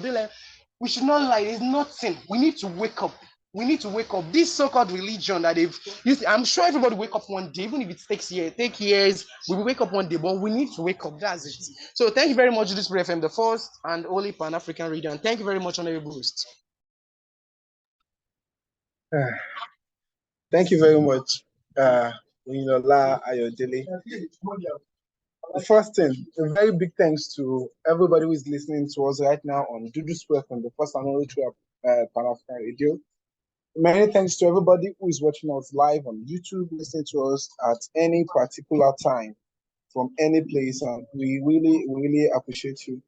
E: We should not lie. There's nothing. We need to wake up. We need to wake up. This so-called religion that they've used, I'm sure everybody will wake up one day, even if it takes years, we will wake up one day, but we need to wake up. That's it. So thank you very much, Dudu FM, the first and only Pan-African radio. And thank you very much, Honorable Host.
B: Thank you very much, Oyinola Ayodele. The first thing, a very big thanks to everybody who is listening to us right now on Dudu's from the first and only Pan-African radio. Many thanks to everybody who is watching us live on YouTube, listening to us at any particular time from any place, and we really appreciate you.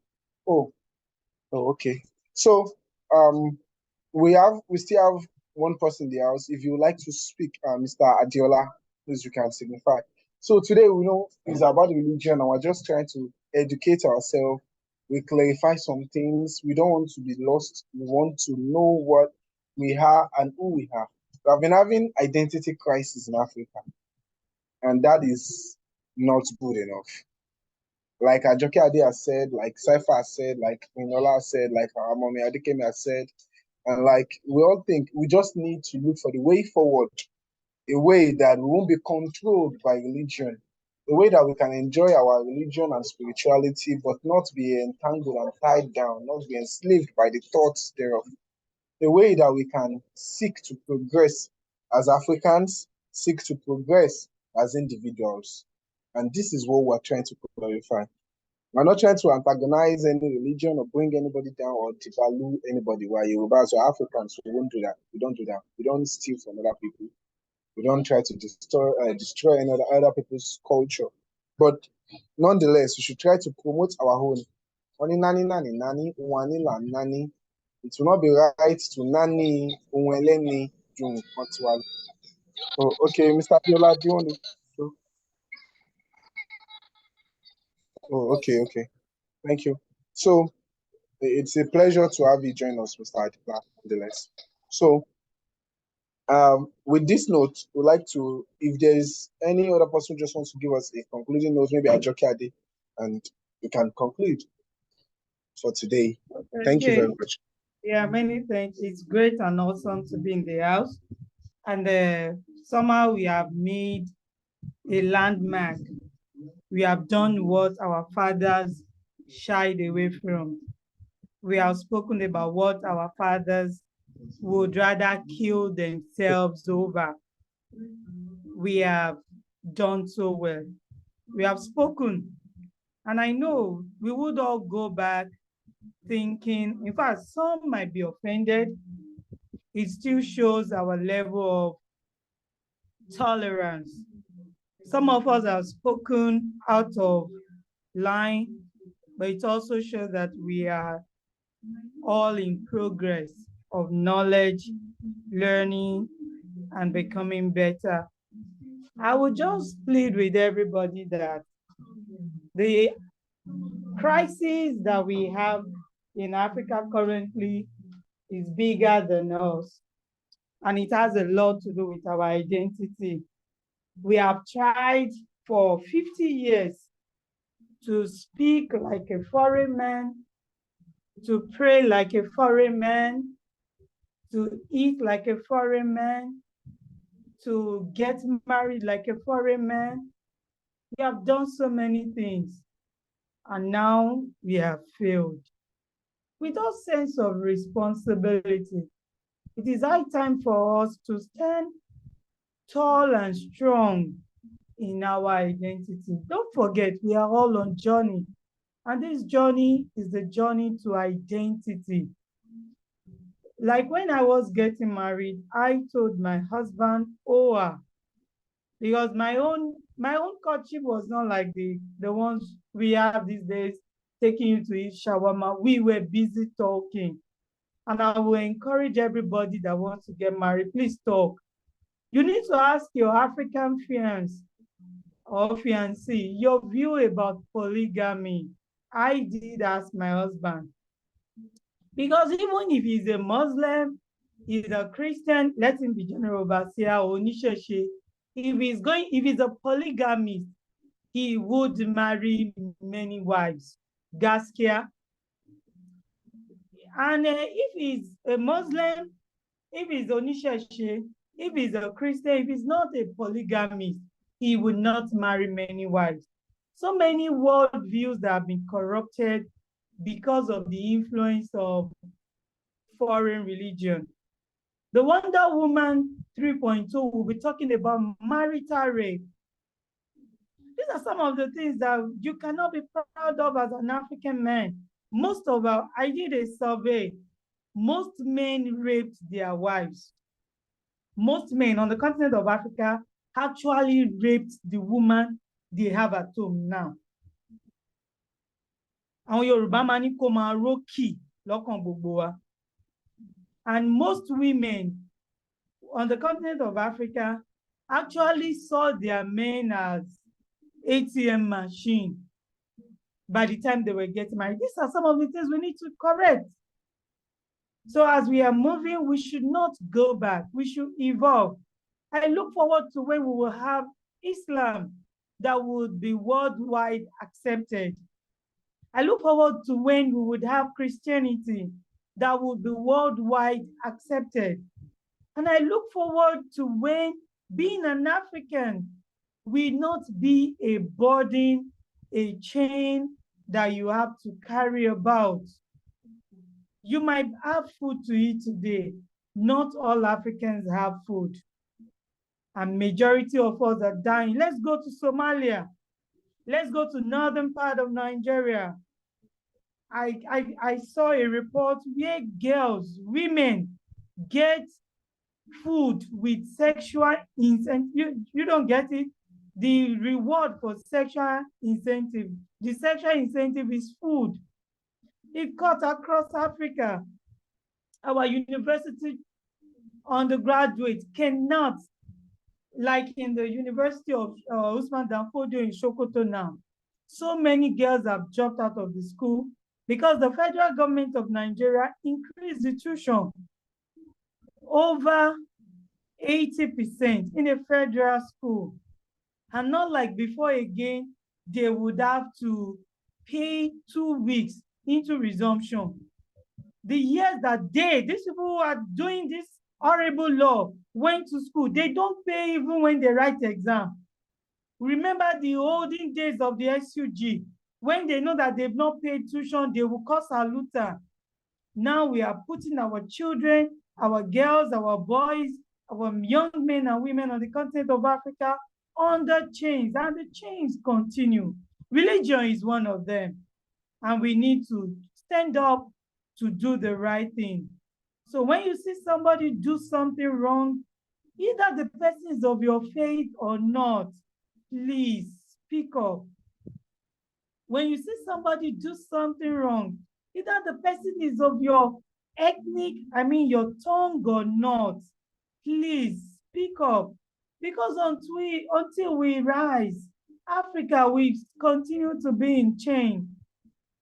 B: Oh, okay. So we still have one person in the house. If you would like to speak, Mr. Adiola, please you can signify. So today we know it's about religion, and we're just trying to educate ourselves. We clarify some things. We don't want to be lost. We want to know what we are and who we are. We have been having identity crisis in Africa, and that is not good enough. Like Ajokeade has said, like Cypher has said, like Minola said, like our mommy Adikemi has said, and like we all think we just need to look for the way forward, a way that we won't be controlled by religion, a way that we can enjoy our religion and spirituality, but not be entangled and tied down, not be enslaved by the thoughts thereof. A way that we can seek to progress as Africans, seek to progress as individuals. And this is what we're trying to clarify. We're not trying to antagonize any religion or bring anybody down or devalue anybody. We're Yorubas or Africans, so we won't do that. We don't do that. We don't steal from other people. We don't try to destroy any other people's culture. But nonetheless, we should try to promote our own. It will not be right to nanny unweleni. Oh, okay, Mr. Piola, do you want to? Oh, okay. Thank you. So it's a pleasure to have you join us, Mr. Adipla, nonetheless. So with this note, we'd like to, if there is any other person who just wants to give us a concluding note, maybe ajokeade, and we can conclude for today. Thank you very much.
A: Yeah, many thanks. It's great and awesome to be in the house. And somehow we have made a landmark. We have done what our fathers shied away from. We have spoken about what our fathers would rather kill themselves over. We have done so well. We have spoken. And I know we would all go back thinking, in fact, some might be offended. It still shows our level of tolerance. Some of us have spoken out of line, but it also shows that we are all in progress of knowledge, learning, and becoming better. I would just plead with everybody that The crisis that we have in Africa currently is bigger than us, and it has a lot to do with our identity. We have tried for 50 years to speak like a foreign man, to pray like a foreign man, to eat like a foreign man, to get married like a foreign man. We have done so many things, and now we have failed. With that sense of responsibility, it is high time for us to stand tall and strong in our identity. Don't forget, we are all on journey, and this journey is the journey to identity. Like when I was getting married, I told my husband, Oa, because my own courtship was not like the ones we have these days, taking you to eat shawarma. We were busy talking. And I will encourage everybody that wants to get married, please talk. You need to ask your African fiancé or fiancée your view about polygamy. I did ask my husband. Because even if he's a Muslim, he's a Christian, let him be general overseer or Nisheshe. If he's a polygamist, he would marry many wives. Gaskia. And if he's a Muslim, if he's Onisheshe, if he's a Christian, if he's not a polygamist, he would not marry many wives. So many worldviews that have been corrupted because of the influence of foreign religion. The Wonder Woman 3.2 will be talking about marital rape. These are some of the things that you cannot be proud of as an African man. I did a survey. Most men raped their wives. Most men on the continent of Africa actually raped the woman they have at home now. And most women on the continent of Africa actually saw their men as ATM machine by the time they were getting married. These are some of the things we need to correct. So as we are moving, we should not go back. We should evolve. I look forward to when we will have Islam that would be worldwide accepted. I look forward to when we would have Christianity that would be worldwide accepted. And I look forward to when being an African will not be a burden, a chain that you have to carry about. You might have food to eat today. Not all Africans have food. And majority of us are dying. Let's go to Somalia. Let's go to northern part of Nigeria. I saw a report where girls, women get food with sexual incentive. You don't get it? The reward for sexual incentive, the sexual incentive is food. It cut across Africa. Our university undergraduates cannot, like in the University of Usman Danfodio in Sokoto now, so many girls have dropped out of the school because the federal government of Nigeria increased the tuition over 80% in a federal school. And not like before again, they would have to pay 2 weeks into resumption. The years that these people who are doing this horrible law went to school, they don't pay even when they write the exam. Remember the olden days of the SUG, when they know that they've not paid tuition, they will cause a luta. Now we are putting our children, our girls, our boys, our young men and women on the continent of Africa under chains, and the chains continue. Religion is one of them, and we need to stand up to do the right thing. So when you see somebody do something wrong, either the person is of your faith or not, please speak up. When you see somebody do something wrong, either the person is of your your tongue or not, please speak up. Because until we rise Africa, we continue to be in chain.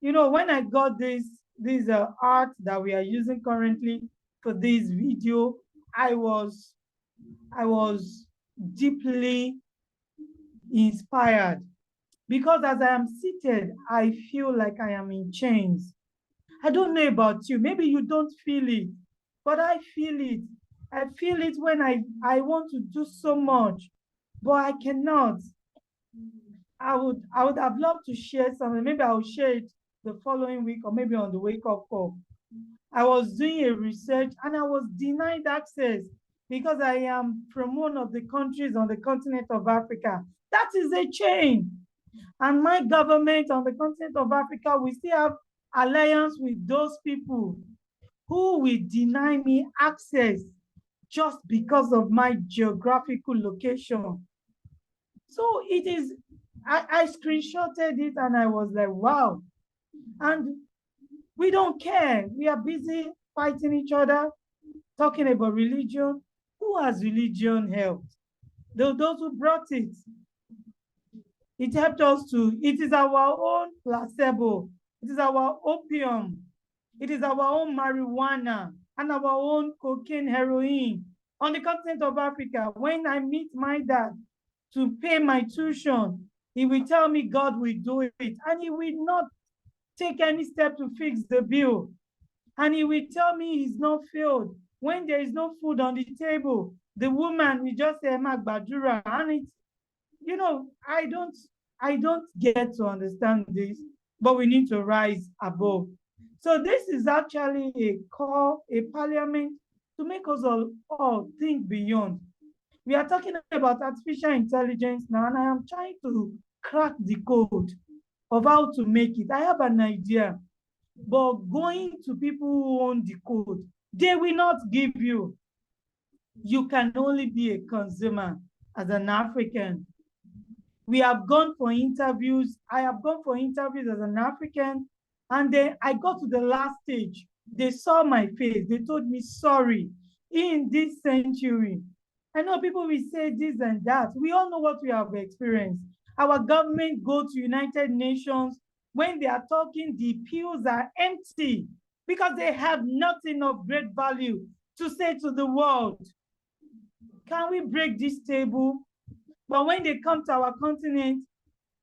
A: You know, when I got this art that we are using currently for this video, I was deeply inspired because as I am seated, I feel like I am in chains. I don't know about you. Maybe you don't feel it, but I feel it. I feel it when I want to do so much, but I cannot. I would have loved to share something. Maybe I'll share it the following week or maybe on the wake-up call. I was doing a research and I was denied access because I am from one of the countries on the continent of Africa. That is a chain. And my government on the continent of Africa, we still have alliance with those people who will deny me access just because of my geographical location. So it is, I screenshotted it and I was like, wow. And we don't care. We are busy fighting each other, talking about religion. Who has religion helped? Those who brought it. It helped us to, it is our own placebo. It is our opium. It is our own marijuana and our own cocaine, heroin. On the continent of Africa, when I meet my dad to pay my tuition, he will tell me God will do it. And he will not take any step to fix the bill. And he will tell me he's not failed. When there is no food on the table, the woman will just say, Magbadura. And it's, you know, I don't get to understand this, but we need to rise above. So this is actually a call, a parliament to make us all think beyond. We are talking about artificial intelligence now, and I am trying to crack the code of how to make it. I have an idea, but going to people who own the code, they will not give you. You can only be a consumer as an African. We have gone for interviews. I have gone for interviews as an African, and then I got to the last stage. They saw my face. They told me, sorry, in this century. I know people will say this and that. We all know what we have experienced. Our government go to United Nations. When they are talking, the pews are empty because they have nothing of great value to say to the world. Can we break this table? But when they come to our continent,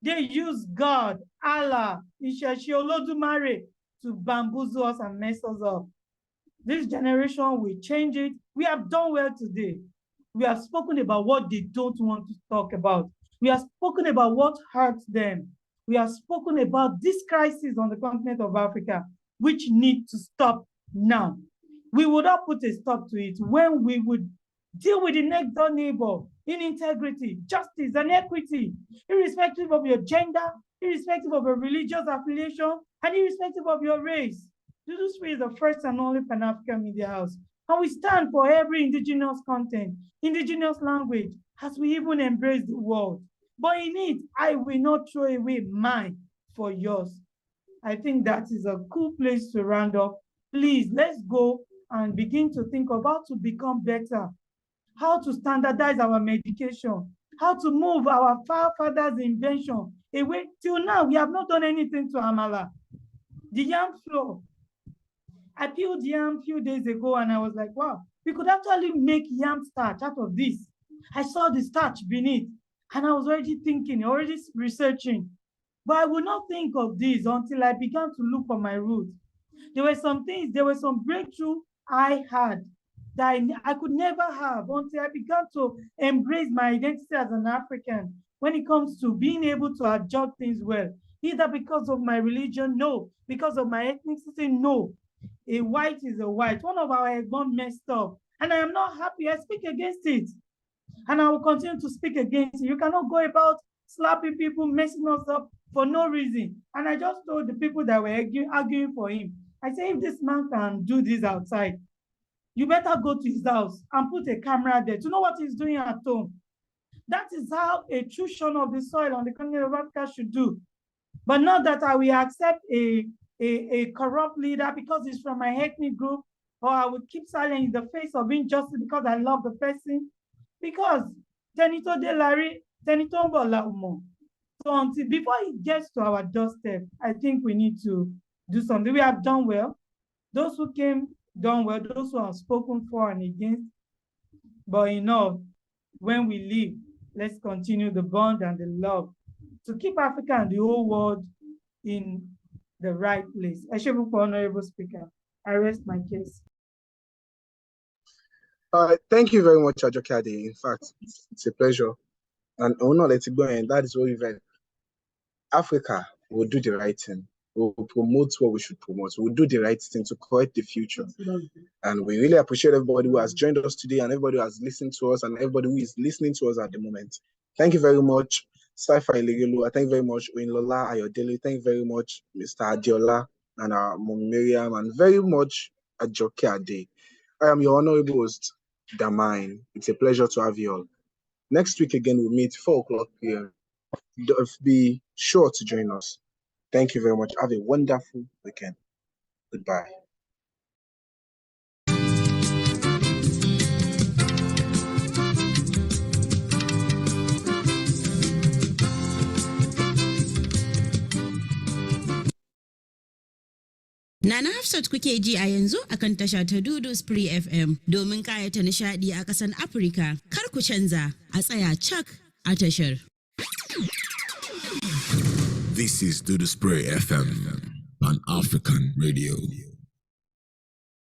A: they use God, Allah, Isheshi Olodumare to bamboozle us and mess us up. This generation will change it. We have done well today. We have spoken about what they don't want to talk about. We have spoken about what hurts them. We have spoken about this crisis on the continent of Africa, which need to stop now. We would not put a stop to it when we would deal with the next door neighbor in integrity, justice, and equity, irrespective of your gender, irrespective of your religious affiliation, and irrespective of your race. Duduspree is the first and only Pan-African media house. And we stand for every indigenous content, indigenous language, as we even embrace the world. But in it, I will not throw away mine for yours. I think that is a cool place to round up. Please, let's go and begin to think of how to become better, how to standardize our medication, how to move our forefathers' invention away. Till now, we have not done anything to Amala. The yam flour. I peeled yam a few days ago and I was like, wow, we could actually make yam starch out of this. I saw the starch beneath and I was already thinking, already researching. But I would not think of this until I began to look for my roots. There were some things, there were some breakthrough I had that I could never have until I began to embrace my identity as an African when it comes to being able to adjust things well. Either because of my religion, no. Because of my ethnicity, no. A white is a white. One of our egbon messed up. And I am not happy. I speak against it. And I will continue to speak against it. You cannot go about slapping people, messing us up for no reason. And I just told the people that were arguing for him, I say, if this man can do this outside, you better go to his house and put a camera there to know what he's doing at home. That is how a true son of the soil on the continent of Africa should do. But not that I will accept a corrupt leader because he's from my ethnic group, or I would keep silent in the face of injustice because I love the person. Because tenito de lari, tenito mbola umo. So until before it gets to our doorstep, I think we need to do something. We have done well. Those who came done well. Those who have spoken for and against. But enough, when we leave, let's continue the bond and the love to keep Africa and the whole world in the right place. Honorable Speaker, I rest my case.
B: Thank you very much, Ajokeade. In fact, it's a pleasure. And I will not let it go. And that is what we've had. Africa will do the right thing. We'll promote what we should promote. We'll do the right thing to correct the future. And we really appreciate everybody who has joined us today and everybody who has listened to us and everybody who is listening to us at the moment. Thank you very much, Sci-Fi Legelu. Thank you very much, Lola Ayodele. Thank you very much, Mr. Adiola and our Mom Miriam, and very much Ajokeade. I am your honorable host, Damine. It's a pleasure to have you all. Next week again, we'll meet 4 o'clock p.m. Be sure to join us. Thank you very much. Have a wonderful weekend. Goodbye.
F: Nana Hafsat kuke ji a yanzu akan tasha ta Duduspree FM domin kayata nishadi a ƙasan Afirka. Kar ku canza, a tsaya cak a tashar.
G: This is Duduspree FM on African Radio.